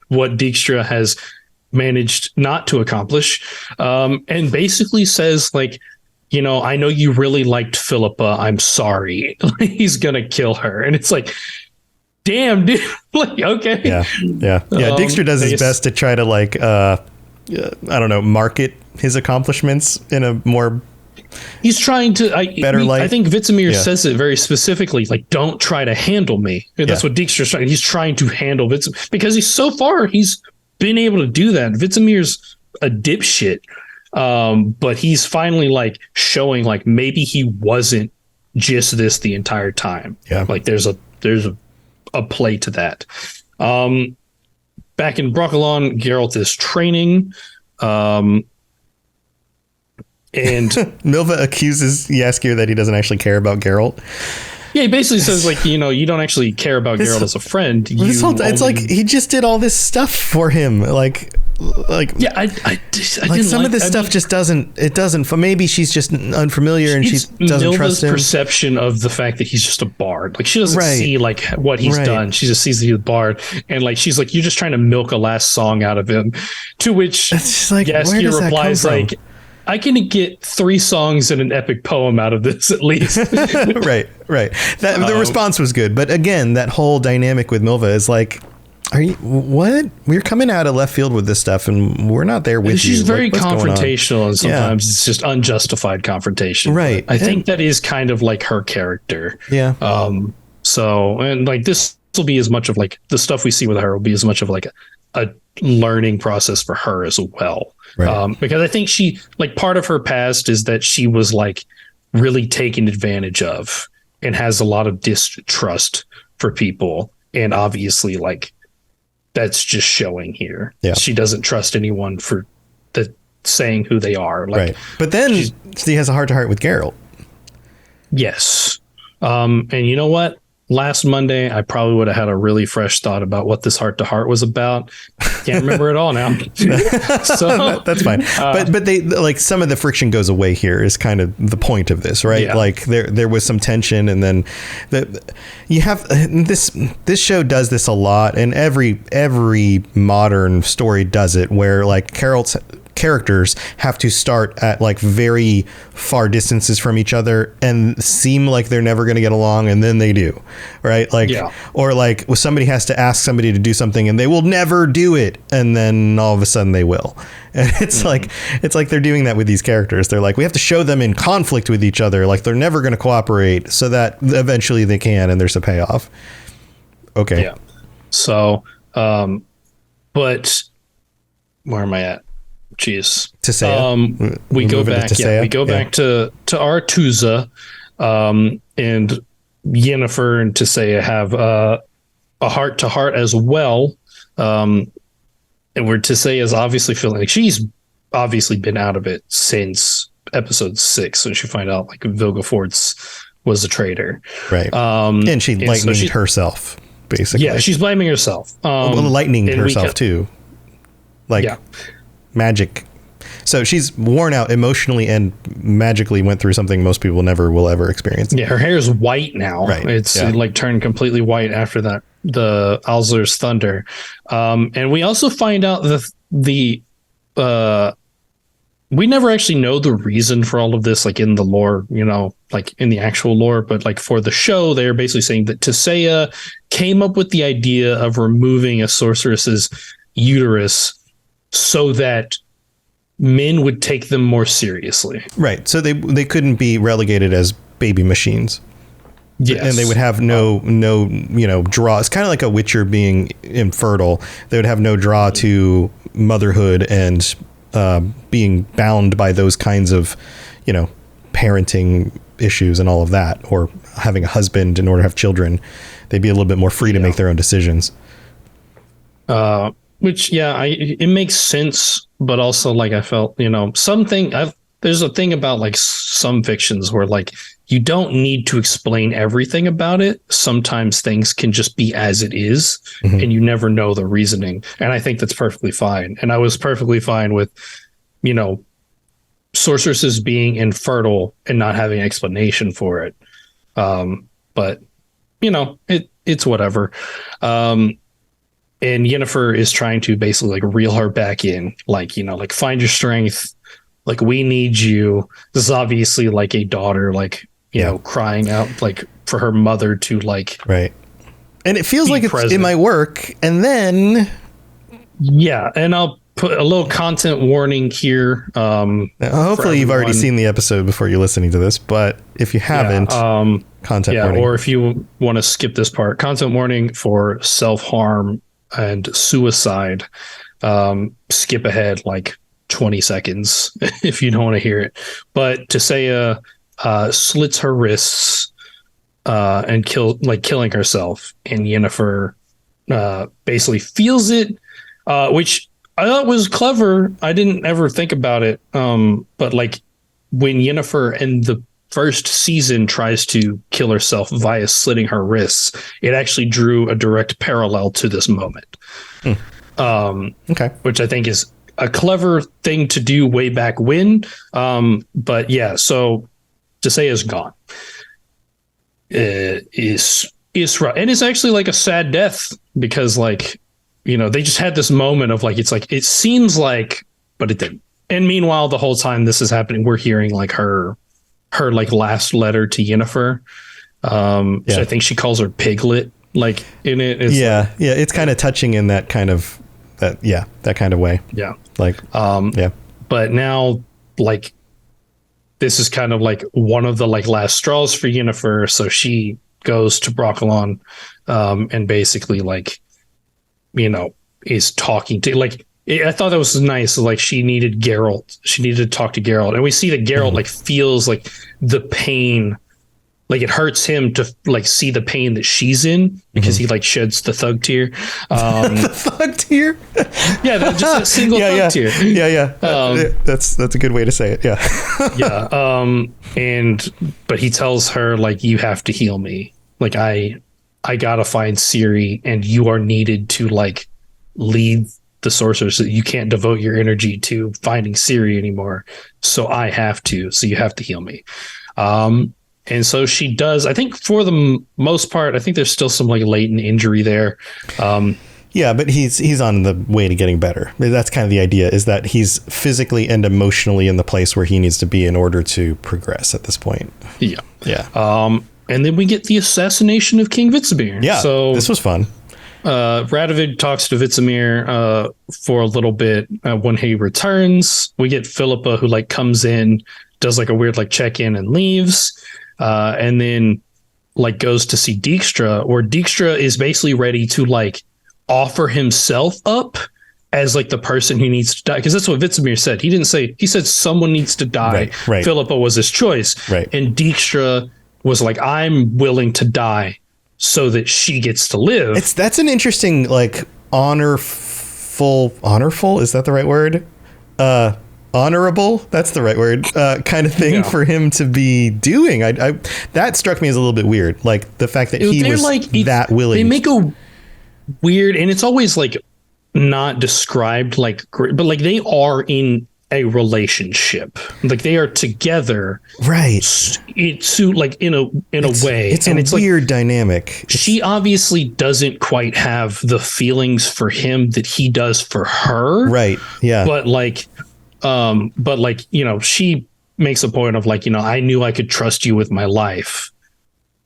what Dijkstra has managed not to accomplish, and basically says, like, I know you really liked Philippa. I'm sorry. He's going to kill her. And it's like, damn, dude. Like, okay. Yeah. Dijkstra does his best to try to like, I don't know, market his accomplishments in a more. He's trying to better light. I think Vizimir says it very specifically, like, don't try to handle me. And that's what Dijkstra's trying. He's trying to handle Vizimir because he's been able to do that. Vizimir's a dipshit. But he's finally like showing like maybe he wasn't just this the entire time. Yeah. Like there's a play to that. Back in Brokilon, Geralt is training. And Milva accuses Jaskier that he doesn't actually care about Geralt. yeah, he basically says like, you don't actually care about Geralt as a friend. It's like he just did all this stuff for him. Like yeah, I like didn't some of this stuff just doesn't. Maybe she's just unfamiliar and she doesn't Milva's trust him. perception of the fact that he's just a bard. Like she doesn't Right. see like what he's Right. done. She just sees that he's a bard, and like she's like, you're just trying to milk a last song out of him. To which It's just like, where Jaskier does that come replies from? like, I can get 3 songs and an epic poem out of this at least. right. The response was good, but again, that whole dynamic with Milva is like, are you what? We're coming out of left field with this stuff, and we're not there with you. She's very Like, what's going on? confrontational, and sometimes it's just unjustified confrontation. Right. I think that is kind of like her character. Yeah. So, and like this will be as much of like the stuff we see with her will be as much of like a learning process for her as well. Right. Because I think she, like, part of her past is that she was like really taken advantage of and has a lot of distrust for people. And obviously, like, that's just showing here. Yeah. She doesn't trust anyone for saying who they are. Like, Right. But then she has a heart to heart with Geralt. yes. And you know what? Last Monday, I probably would have had a really fresh thought about what this heart to heart was about. Can't remember it all now. So That's fine. But they like some of the friction goes away here is kind of the point of this, right? Yeah. Like there was some tension, and then you have this show does this a lot, and every modern story does it, where like Geralt's characters have to start at like very far distances from each other and seem like they're never going to get along, and then they do, right? Like, Yeah. or like somebody has to ask somebody to do something and they will never do it, and then all of a sudden they will. And it's like they're doing that with these characters. They're like, we have to show them in conflict with each other, like they're never going to cooperate, so that eventually they can, and there's a payoff. Okay. yeah. So, but where am I at? Jeez. Tissaia. We go moving to back. Tissaia? We go back to Artuza, and Yennefer and Tissaia have a heart to heart as well. And where Tissaia is obviously feeling like she's obviously been out of it since episode 6, when she find out like Vilgefortz was a traitor. Right. And she lightninged herself, basically. Yeah, she's blaming herself. Lightning and we herself kept- too. Like Yeah. magic. So she's worn out emotionally and magically went through something most people never will ever experience. Yeah, her hair is white now. Right, It's yeah. like turned completely white after that, the Alzur's Thunder. And we also find out that we never actually know the reason for all of this, like in the lore, like in the actual lore, but like for the show, they're basically saying that Tissaia came up with the idea of removing a sorceress's uterus so that men would take them more seriously. Right. So they couldn't be relegated as baby machines. Yes. And they would have no draw. It's kind of like a Witcher being infertile. They would have no draw to motherhood and being bound by those kinds of, parenting issues and all of that, or having a husband in order to have children. They'd be a little bit more free to make their own decisions. Which, it makes sense, but also like I felt, there's a thing about like some fictions where like you don't need to explain everything about it. Sometimes things can just be as it is, and you never know the reasoning. And I think that's perfectly fine. And I was perfectly fine with, sorceresses being infertile and not having an explanation for it. But it's whatever. And Yennefer is trying to basically like reel her back in, like, find your strength. Like, we need you. This is obviously like a daughter, like, crying out like for her mother to like. Right. And it feels like it might work. And then. Yeah. And I'll put a little content warning here. Hopefully you've already seen the episode before you're listening to this, but if you haven't, content warning. Or if you want to skip this part, content warning for self-harm and suicide. Skip ahead like 20 seconds if you don't want to hear it. But Tissaia slits her wrists and killing herself, and Yennefer basically feels it, which I thought was clever. I didn't ever think about it. But like when Yennefer in the first season tries to kill herself via slitting her wrists, it actually drew a direct parallel to this moment. Okay. Which I think is a clever thing to do way back when. But yeah, so Tissaia is gone. Is right. And it's actually like a sad death because like, you know, they just had this moment of like, it's like, it seems like, but it didn't. And meanwhile, the whole time this is happening, we're hearing like her like last letter to Yennefer. So I think she calls her Piglet, like in it. It's it's kind of touching in that kind of that kind of way. Yeah. Like, But now like, this is kind of like one of the like last straws for Yennefer. So she goes to Brokilon, and basically like, you know, is talking to like, I thought that was nice. Like she needed Geralt. She needed to talk to Geralt, and we see that Geralt like feels like the pain, like it hurts him to like see the pain that she's in because he like sheds the thug tear. The thug tear. Yeah, just a single thug tear. That's a good way to say it. Yeah. But he tells her like, you have to heal me. Like I gotta find Ciri, and you are needed to like lead the sorcerers. So you can't devote your energy to finding Ciri anymore. So I have to. So you have to heal me. And so she does. I think for the most part, I think there's still some like latent injury there. But he's on the way to getting better. That's kind of the idea, is that he's physically and emotionally in the place where he needs to be in order to progress at this point. Yeah. And then we get the assassination of King Vizimir. Yeah. So this was fun. Radovid talks to Vizimir for a little bit. When he returns, we get Philippa, who like comes in, does like a weird like check in and leaves, and then like goes to see Dijkstra, where Dijkstra is basically ready to like offer himself up as like the person who needs to die, because that's what Vizimir said. He didn't say, he said someone needs to die. Right. Philippa was his choice, and Dijkstra was like, I'm willing to die so that she gets to live. That's an interesting, like, honorful, is that the right word? Honorable, that's the right word, kind of thing for him to be doing. I that struck me as a little bit weird, like the fact that he was like that willing. They make a weird, and it's always like not described like, but like they are in a relationship, like they are together, right? It's like in a way, it's a weird dynamic. She obviously doesn't quite have the feelings for him that he does for her, right? Yeah, but like, you know, she makes a point of like, you know, I knew I could trust you with my life,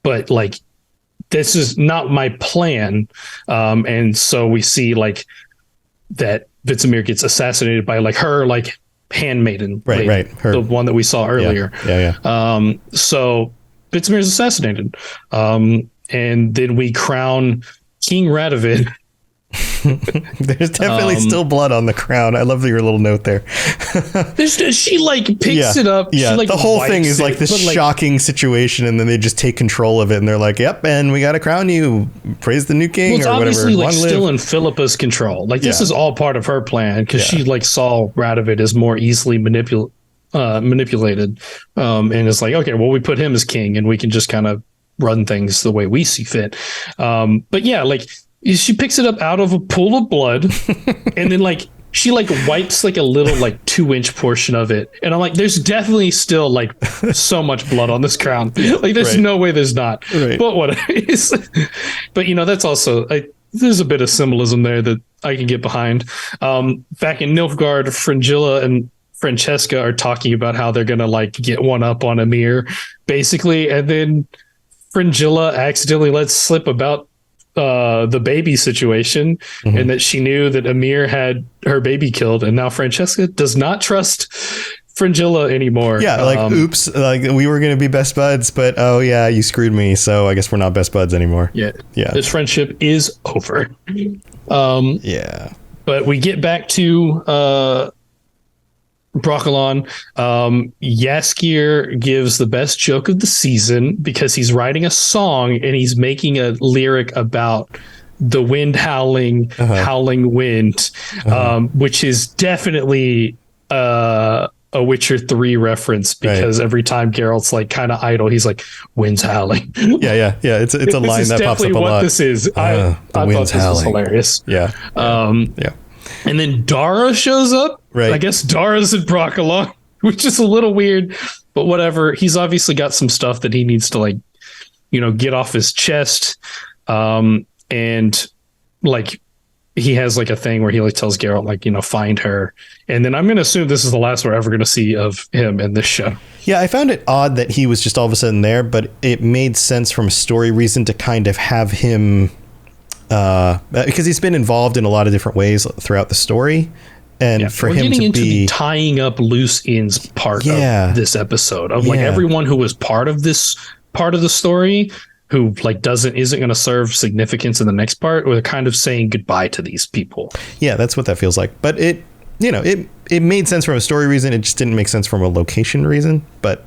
but like, this is not my plan. And so we see like that Vizimir gets assassinated by like her like handmaiden, right, her, the one that we saw earlier. So Vizimir is assassinated, and then we crown King Radovid. There's definitely still blood on the crown. I love your little note there. She like picks it up. Yeah, she, like, the whole thing is like this shocking situation, and then they just take control of it, and they're like, "Yep, and we got to crown you. Praise the new king," or whatever. It's obviously like still in Philippa's control. Like this is all part of her plan, because she like saw Radovid as more easily manipulated, and it's like, okay, well, we put him as king, and we can just kind of run things the way we see fit. But yeah, like. She picks it up out of a pool of blood, and then like she like wipes like a little like 2-inch portion of it, and I'm like, there's definitely still like so much blood on this crown. Like there's no way there's not. But what is? But you know, that's also there's a bit of symbolism there that I can get behind. Back in Nilfgaard, Fringilla and Francesca are talking about how they're gonna like get one up on Emhyr, basically, and then Fringilla accidentally lets slip about the baby situation, and that she knew that Emhyr had her baby killed, and now Francesca does not trust Fringilla anymore. Yeah, like oops, like we were gonna be best buds, but oh yeah, you screwed me, so I guess we're not best buds anymore. Yeah. This friendship is over. But we get back to Broccolon. Jaskier gives the best joke of the season because he's writing a song and he's making a lyric about the wind howling, howling wind, which is definitely a Witcher 3 reference because every time Geralt's like kind of idle, he's like, wind's howling. Yeah. It's a line that pops up a lot. This is I thought this was hilarious. Yeah. And then Dara shows up. Right. I guess Dara's in Broccolon, which is a little weird, but whatever. He's obviously got some stuff that he needs to like, get off his chest. And like he has like a thing where he like tells Geralt like, find her. And then I'm going to assume this is the last we're ever going to see of him in this show. Yeah, I found it odd that he was just all of a sudden there, but it made sense from a story reason to kind of have him because he's been involved in a lot of different ways throughout the story. And for him to be the tying up loose ends part of this episode of like everyone who was part of this part of the story who like isn't going to serve significance in the next part, or they're kind of saying goodbye to these people. Yeah, that's what that feels like. But it made sense from a story reason. It just didn't make sense from a location reason. But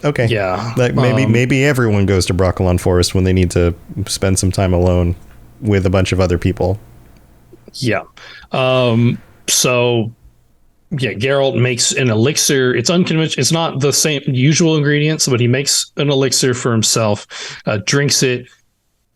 okay, yeah, like maybe everyone goes to Broccolon Forest when they need to spend some time alone with a bunch of other people. Yeah. So Geralt makes an elixir. It's unconventional. It's not the same usual ingredients, but he makes an elixir for himself, drinks it.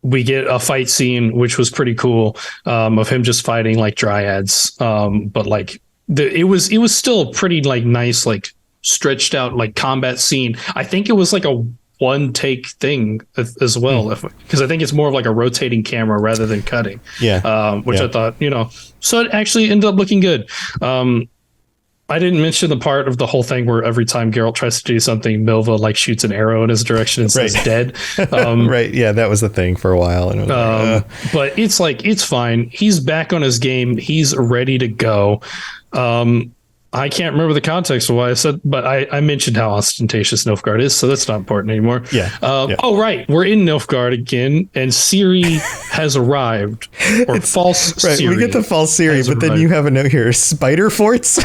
We get a fight scene, which was pretty cool, of him just fighting like dryads. But like it was still a pretty like nice, like stretched out like combat scene. I think it was like a one take thing as well, because I think it's more of like a rotating camera rather than cutting. Which I thought, so it actually ended up looking good. I didn't mention the part of the whole thing where every time Geralt tries to do something, Milva like shoots an arrow in his direction and says dead. Right. Yeah, that was the thing for a while. And but it's fine. He's back on his game. He's ready to go. I can't remember the context of why I said, but I mentioned how ostentatious Nilfgaard is, so that's not important anymore. Oh, right. We're in Nilfgaard again, and Ciri has arrived. Or false Ciri. We get the false Ciri, but then you have a note here. Spider forts?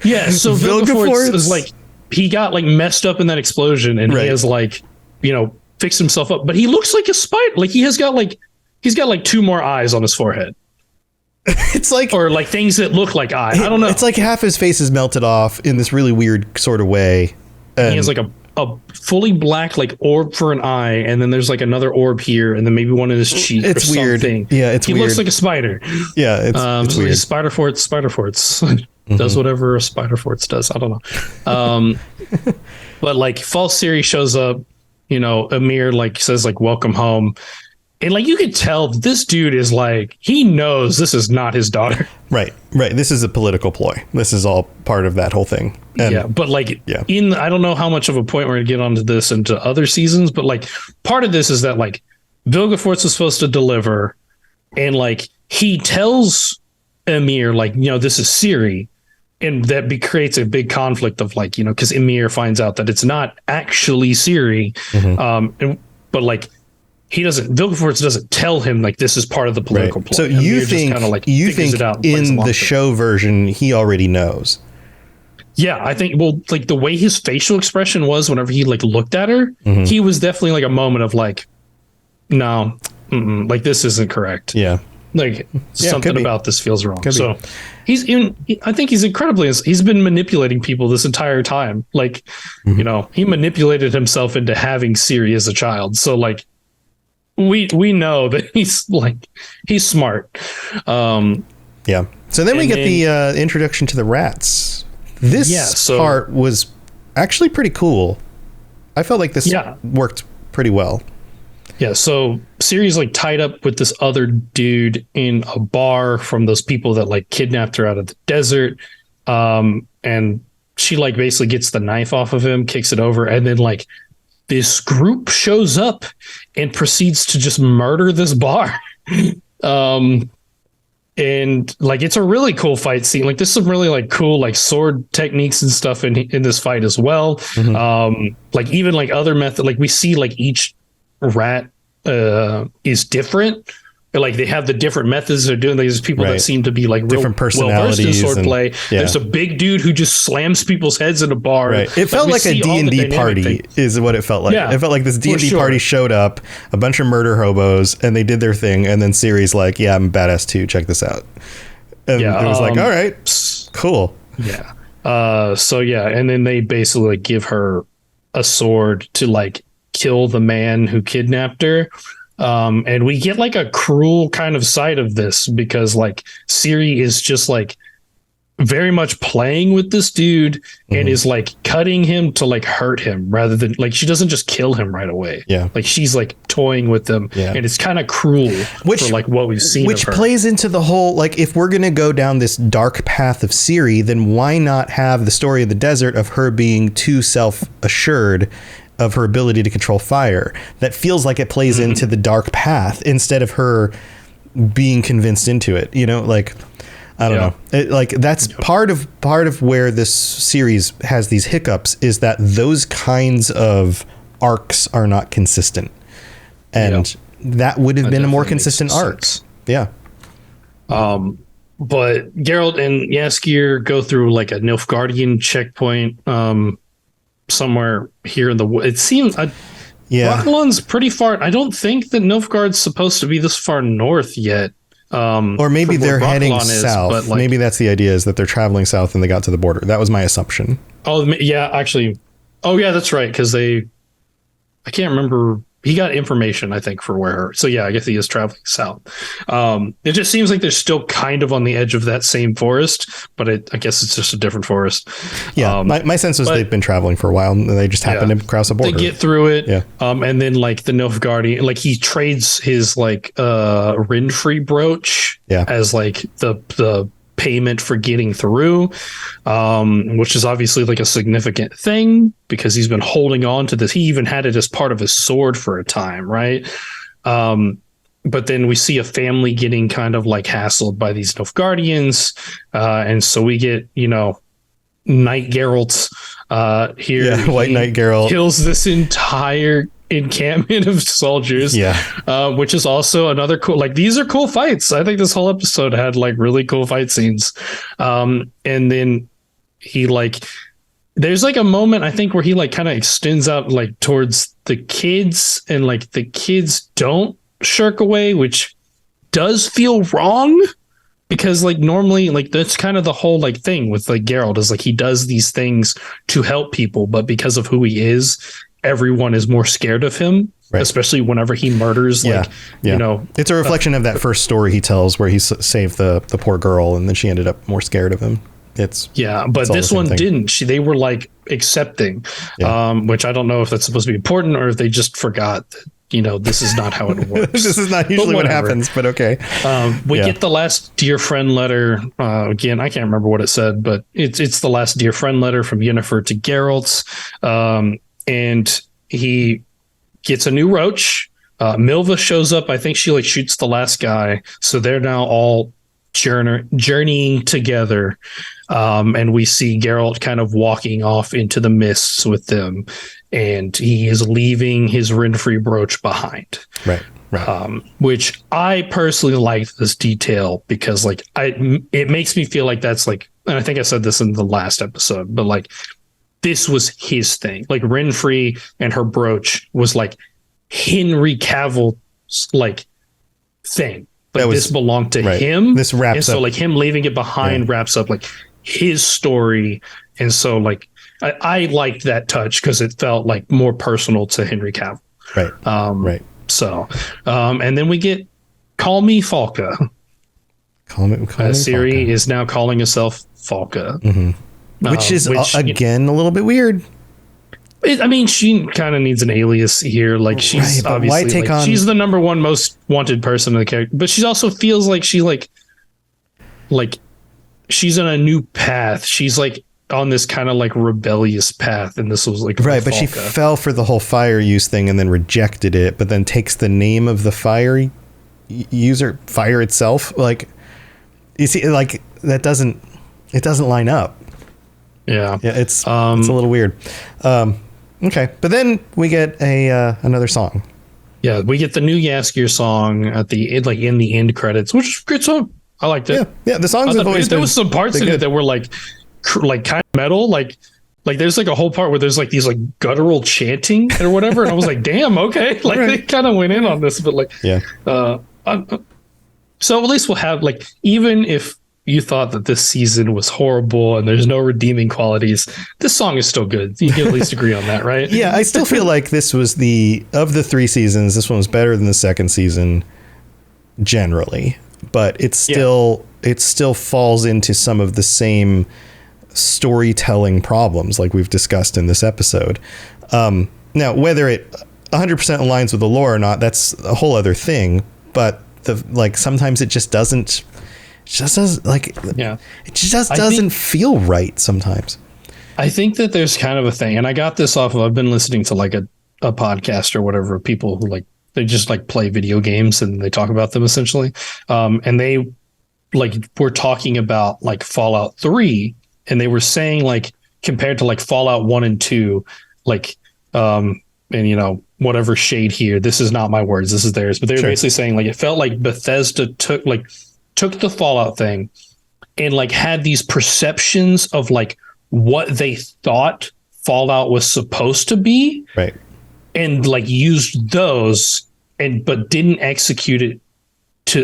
Yeah, so Vilgefortz is like, he got like messed up in that explosion, and he has like, fixed himself up, but he looks like a spider. Like he's got like two more eyes on his forehead. It's like, or like things that look like eyes. I don't know. It's like half his face is melted off in this really weird sort of way. He has like a fully black like orb for an eye, and then there's like another orb here, and then maybe one in his cheek. It's or weird. Something. Yeah, it's he weird. Looks like a spider. Yeah, it's weird. Spider Forts does whatever a Spider Forts does. I don't know. But like false Ciri shows up. Emir like says like welcome home. And like you could tell this dude is like, he knows this is not his daughter. Right. This is a political ploy. This is all part of that whole thing. And but like I don't know how much of a point we're gonna get onto this into other seasons, but like part of this is that like Vilgefortz is supposed to deliver, and like he tells Emir like, this is Ciri, and that creates a big conflict of like, because Emir finds out that it's not actually Ciri, but like. Vilgefortz doesn't tell him like this is part of the political plot. So you think in the show version he already knows? Yeah, I think like the way his facial expression was whenever he like looked at her, he was definitely like a moment of like, no, like this isn't correct. Yeah, like something about this feels wrong. Could so be. I think he's he's been manipulating people this entire time. Like, he manipulated himself into having Ciri as a child. So like. We know that he's smart. Yeah. So then we get the introduction to the rats. This part was actually pretty cool. I felt like this worked pretty well. Yeah. So Ciri's like tied up with this other dude in a bar from those people that like kidnapped her out of the desert. And she like basically gets the knife off of him, kicks it over, and then like this group shows up and proceeds to just murder this bar. And like, it's a really cool fight scene. Like there's some really like cool, like sword techniques and stuff in this fight as well. Like even like other method, like we see like each rat, is different. like they have the different methods they're doing. There's people Right. that seem to be like Different real well-versed in personalities swordplay. yeah. There's a big dude who just slams people's heads in a bar. Right. It felt we like a see all the D&D dynamic party things. is what it felt like. Yeah, It felt like this for D&D sure. party showed up, a bunch of murder hobos, and they did their thing, and then Ciri's like, yeah, I'm badass too, check this out. And Yeah, it was like, all right, cool. Yeah. So yeah, and then they basically like, give her a sword to like kill the man who kidnapped her. And we get like a cruel kind of side of this because like Ciri is just like very much playing with this dude and is like cutting him to like hurt him rather than like she doesn't just kill him right away. Yeah. Like she's like toying with them Yeah. and it's kind of cruel for like what we've seen. Which of her. plays into the whole, like, if we're going to go down this dark path of Ciri, then why not have the story of the desert of her being too self-assured of her ability to control fire? That feels like it plays into the dark path instead of her being convinced into it, you know, like, I don't know. Like that's part of where this series has these hiccups is that those kinds of arcs are not consistent. And that would have been a more definitely makes consistent arc. sense. Yeah. But Geralt and Jaskier go through like a Nilfgaardian checkpoint somewhere here in the it seems Yeah. Rockland's pretty far. I don't think that Nilfgaard's supposed to be this far north yet. Or maybe from where they're heading Rockland is, south. but, like- Maybe that's the idea, is that they're traveling south and they got to the border. That was my assumption. Oh yeah, actually. Oh yeah, that's right. Because I can't remember. He got information, I think, for where. So yeah, I guess he is traveling south. It just seems like they're still kind of on the edge of that same forest, but I guess it's just a different forest. Yeah. My sense was but- they've been traveling for a while and they just happened to cross a border. They get through it. Yeah. And then like the Nilfgaardian, like he trades his like Renfrey brooch Yeah. as like the payment for getting through, which is obviously like a significant thing because he's been holding on to this. He even had it as part of his sword for a time, right? But then we see a family getting kind of like hassled by these Nilfgaardians, and so we get, you know, Knight Geralt here. Yeah, White He Knight Geralt. kills this entire encampment of soldiers. Yeah. Which is also another cool. Like these are cool fights. I think this whole episode had like really cool fight scenes. And then he like. There's like a moment I think where he like kind of extends out like towards the kids and like the kids don't shirk away, which does feel wrong because like normally like that's kind of the whole like thing with like Geralt is like he does these things to help people, but because of who he is, everyone is more scared of him, Right. especially whenever he murders like you know. It's a reflection of that first story he tells where he saved the poor girl and then she ended up more scared of him. It's Yeah, but it's all the this same one thing. didn't. They were like accepting, which I don't know if that's supposed to be important or if they just forgot that, you know, this is not how it works. This is not usually what whatever. happens, but okay. We Yeah. get the last dear friend letter. Again, I can't remember what it said, but it's the last dear friend letter from Yennefer to Geralt. And he gets a new roach. Milva shows up. I think she like shoots the last guy. So they're now all journeying together. And we see Geralt kind of walking off into the mists with them. And he is leaving his Renfrey brooch behind. Right. Which I personally like this detail because like it makes me feel like that's like, and I think I said this in the last episode, but like this was his thing. Like Renfrey and her brooch was like Henry Cavill's like thing. Like this belonged to him. This wraps and so up. like him leaving it behind wraps up like his story. And so like I liked that touch because it felt like more personal to Henry Cavill. Right. Right. So, and then we get Call Me Falca. Call me Ciri Falca. is now calling herself Falca. Which is again a little bit weird. I mean, she kind of needs an alias here. Like she's Right, but why obviously take like, on- she's the number one most wanted person in the character, but she also feels like she like she's on a new path. She's like on this kind of like rebellious path, and this was like Right, but she Falca. fell for the whole fire use thing and then rejected it, but then takes the name of the fire user, fire itself. Like, you see, like that doesn't line up. Yeah. Yeah, it's a little weird. Okay, but then we get another song. Yeah, we get the new Yaskier song at the end, like in the end credits, which is a great song. I liked it. Yeah. The songs have always there been. was some parts in it that were like kind of metal, like there's like a whole part where there's like these like guttural chanting or whatever, and I was like, damn, okay, like they kind of went in on this, but like, so at least we'll have like, even if you thought that this season was horrible and there's no redeeming qualities, this song is still good. You can at least agree on that, right? Yeah, I still feel like this was of the 3 seasons, this one was better than the second season generally, but it still falls into some of the same storytelling problems like we've discussed in this episode. Now, whether it 100% aligns with the lore or not, that's a whole other thing, but sometimes it just doesn't. It just doesn't feel right sometimes. I think that there's kind of a thing, and I got this off of, I've been listening to like a podcast or whatever, people who like, they just like play video games and they talk about them essentially. And they like were talking about like Fallout 3, and they were saying like, compared to like Fallout 1 and 2, like, and you know, whatever shade here, this is not my words, this is theirs, but they were basically saying like, it felt like Bethesda took the Fallout thing and like had these perceptions of like what they thought Fallout was supposed to be, right, and like used those but didn't execute it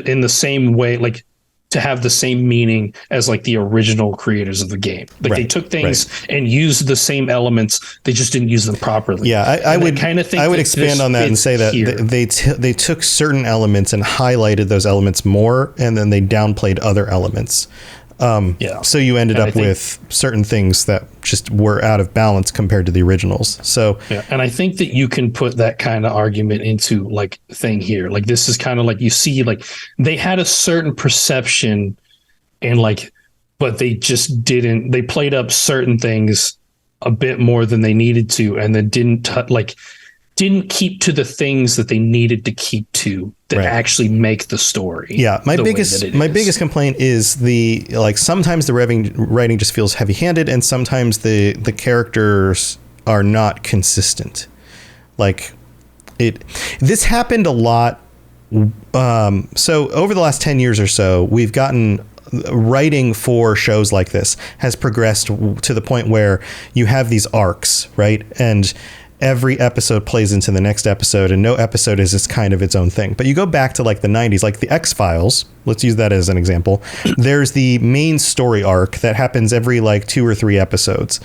in the same way, like to have the same meaning as like the original creators of the game. Like they took things and used the same elements, they just didn't use them properly. Yeah, I would kind of think I would expand on that and say that they took certain elements and highlighted those elements more, and then they downplayed other elements. So you ended up with certain things that just were out of balance compared to the originals. So and I think that you can put that kind of argument into like thing here. Like this is kind of like, you see, like they had a certain perception and like, but they just didn't, they played up certain things a bit more than they needed to, and then didn't keep to the things that they needed to keep to that actually make the story. Yeah, my biggest complaint is sometimes the writing just feels heavy-handed, and sometimes the characters are not consistent. Like this happened a lot. So over the last 10 years or so, we've gotten writing for shows like this has progressed to the point where you have these arcs, right? And every episode plays into the next episode, and no episode is just kind of its own thing. But you go back to like the 90s, like the X-Files, let's use that as an example. There's the main story arc that happens every like 2 or 3 episodes.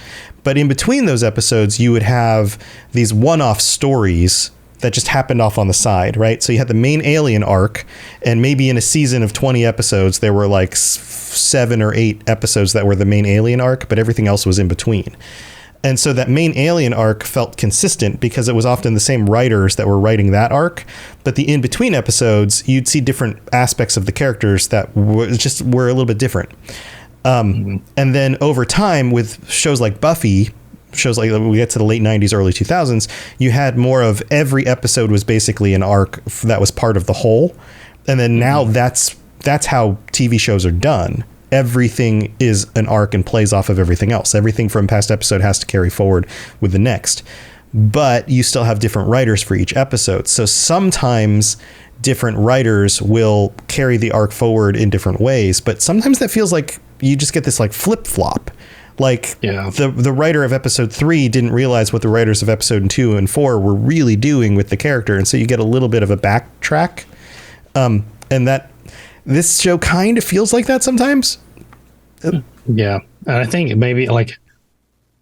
But in between those episodes, you would have these one-off stories that just happened off on the side, right? So you had the main alien arc, and maybe in a season of 20 episodes, there were like 7 or 8 episodes that were the main alien arc, but everything else was in between. And so that main alien arc felt consistent because it was often the same writers that were writing that arc. But the in-between episodes, you'd see different aspects of the characters that were a little bit different. And then over time with shows like Buffy, shows like we get to the late 90s, early 2000s, you had more of every episode was basically an arc that was part of the whole. And then now that's how TV shows are done. Everything is an arc and plays off of everything else. Everything from past episode has to carry forward with the next. But you still have different writers for each episode. So sometimes different writers will carry the arc forward in different ways. But sometimes that feels like you just get this like flip-flop. Like the writer of episode 3 didn't realize what the writers of episode 2 and 4 were really doing with the character. And so you get a little bit of a backtrack. And that this show kind of feels like that sometimes. Yeah. And I think maybe like,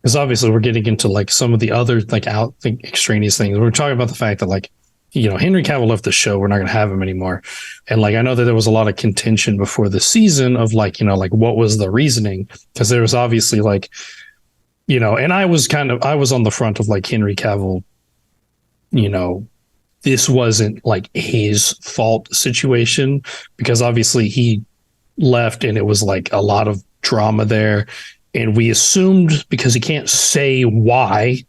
because obviously we're getting into like some of the other like extraneous things. We're talking about the fact that like, you know, Henry Cavill left the show. We're not going to have him anymore. And like, I know that there was a lot of contention before the season of like, you know, like what was the reasoning? Because there was obviously like, you know, and I was on the front of like Henry Cavill, you know, this wasn't like his fault situation, because obviously he left and it was like a lot of drama there. And we assumed, because he can't say why,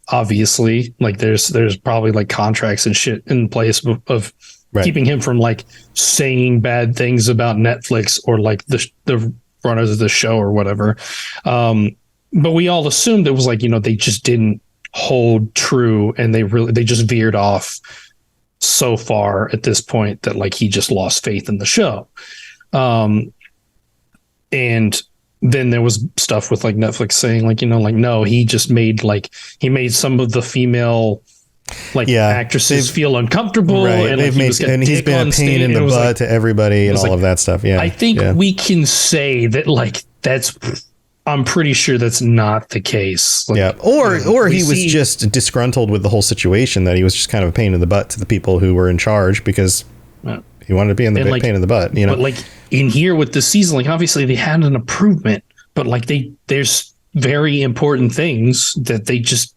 obviously, like there's probably like contracts and shit in place of keeping him from like saying bad things about Netflix or like the runners of the show or whatever. But we all assumed it was like, you know, they just didn't hold true and they just veered off so far at this point that like he just lost faith in the show. And then there was stuff with like Netflix saying like, like, no, he just made he made some of the female actresses feel uncomfortable, right. and he's been a pain in the butt to everybody and all of that stuff. Yeah. I think we can say that I'm pretty sure that's not the case. Or he was just disgruntled with the whole situation, that he was just kind of a pain in the butt to the people who were in charge because he wanted to be in the pain in the butt, But like in here with this season, like obviously they had an improvement, but like there's very important things that they just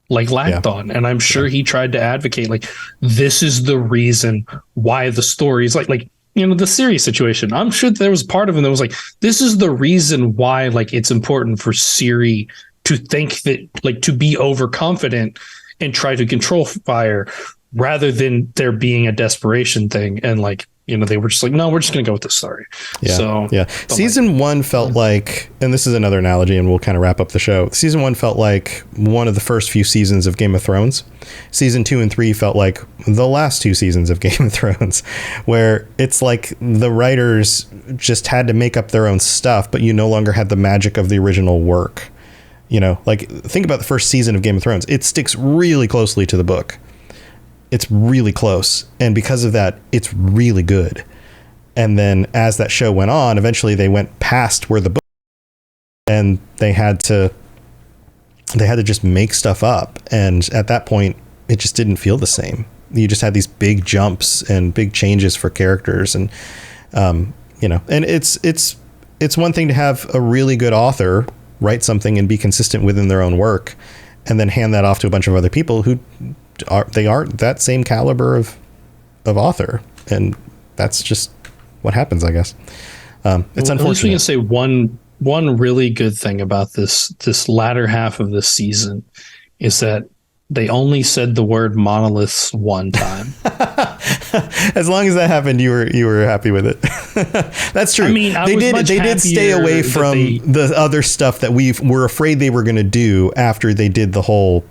lacked on. And I'm sure he tried to advocate like, this is the reason why the story is like, the Siri situation. I'm sure there was part of him that was like, this is the reason why like it's important for Siri to think that like to be overconfident and try to control fire rather than there being a desperation thing. And like, they were just like, no, we're just going to go with this story. Yeah. So season 1 felt like, and this is another analogy and we'll kind of wrap up the show. Season 1 felt like one of the first few seasons of Game of Thrones. Season 2 and 3 felt like the last 2 seasons of Game of Thrones, where it's like the writers just had to make up their own stuff, but you no longer had the magic of the original work. Like think about the first season of Game of Thrones. It sticks really closely to the book. It's really close. And because of that, it's really good. And then as that show went on, eventually they went past where the book, and they had to just make stuff up. And at that point, it just didn't feel the same. You just had these big jumps and big changes for characters. And, and it's one thing to have a really good author write something and be consistent within their own work and then hand that off to a bunch of other people who aren't that same caliber of author, and that's just what happens, I guess. It's unfortunate. At least we can say one really good thing about this latter half of this season is that they only said the word monoliths one time. As long as that happened, you were happy with it. That's true. I mean, they did stay away from the other stuff that we were afraid they were going to do after they did that whole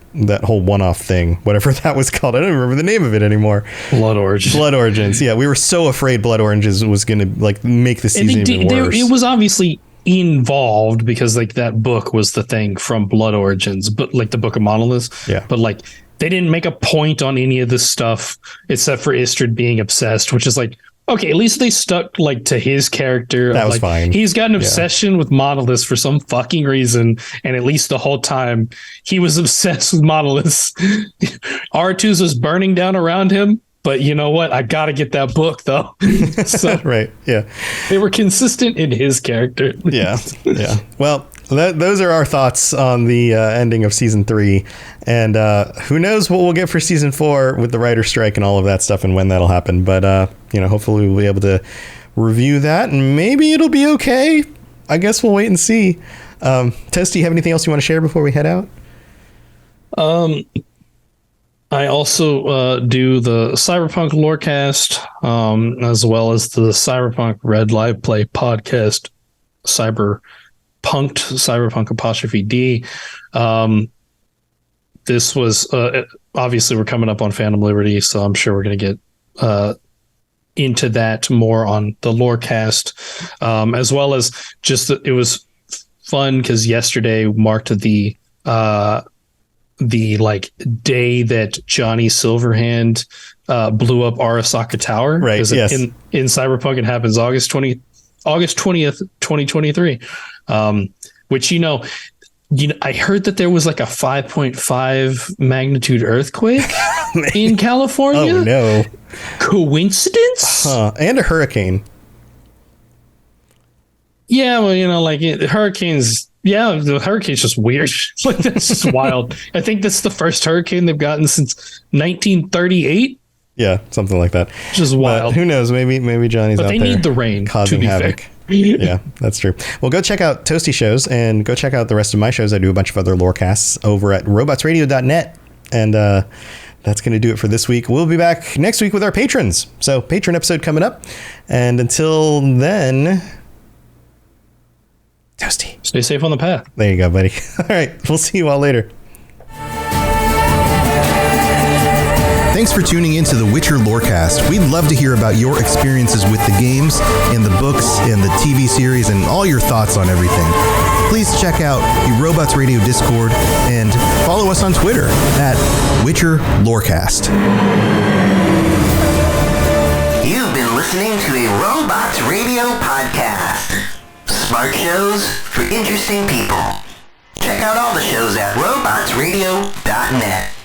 one-off thing, whatever that was called. I don't remember the name of it anymore. Blood Origins. Blood Origins. Yeah, we were so afraid Blood Origins was going to like make the season even worse. It was obviously involved because like that book was the thing from Blood Origins, but like the Book of Monoliths. Yeah. But like they didn't make a point on any of this stuff except for Istrid being obsessed, which is like, okay, at least they stuck like to his character. That was fine. He's got an obsession with monoliths for some fucking reason, and at least the whole time he was obsessed with monoliths. R2's was burning down around him. But you know what? I got to get that book, though. So right. Yeah. They were consistent in his character. Yeah. Yeah. Well, those are our thoughts on the ending of season 3. And who knows what we'll get for season 4 with the writer's strike and all of that stuff and when that'll happen. But, hopefully we'll be able to review that and maybe it'll be okay. I guess we'll wait and see. Tess, do you have anything else you want to share before we head out? I also do the Cyberpunk Lorecast, as well as the Cyberpunk Red Live Play podcast, Cyberpunk apostrophe D. This was obviously we're coming up on Phantom Liberty, so I'm sure we're going to get into that more on the Lorecast, as well as just it was fun because yesterday marked the like day that Johnny Silverhand blew up Arasaka Tower. Right. Yes. In Cyberpunk, it happens August 20th, 2023. Which I heard that there was like a 5.5 magnitude earthquake in California. Oh no! Coincidence? And a hurricane. Yeah, well, hurricanes. Yeah, the hurricane's just weird. Like that's just wild. I think that's the first hurricane they've gotten since 1938. Yeah, something like that. Just wild. Who knows? Maybe Johnny's out there. But they need the rain causing havoc. Fair. Yeah, that's true. Well, go check out Toasty Shows and go check out the rest of my shows. I do a bunch of other lorecasts over at robotsradio.net. And that's going to do it for this week. We'll be back next week with our patrons. So patron episode coming up. And until then, Toasty. Stay safe on the path. There you go, buddy. All right. We'll see you all later. Thanks for tuning in to the Witcher Lorecast. We'd love to hear about your experiences with the games and the books and the TV series and all your thoughts on everything. Please check out the Robots Radio Discord and follow us on Twitter at Witcher Lorecast. You've been listening to a Robots Radio podcast. Smart shows for interesting people. Check out all the shows at robotsradio.net.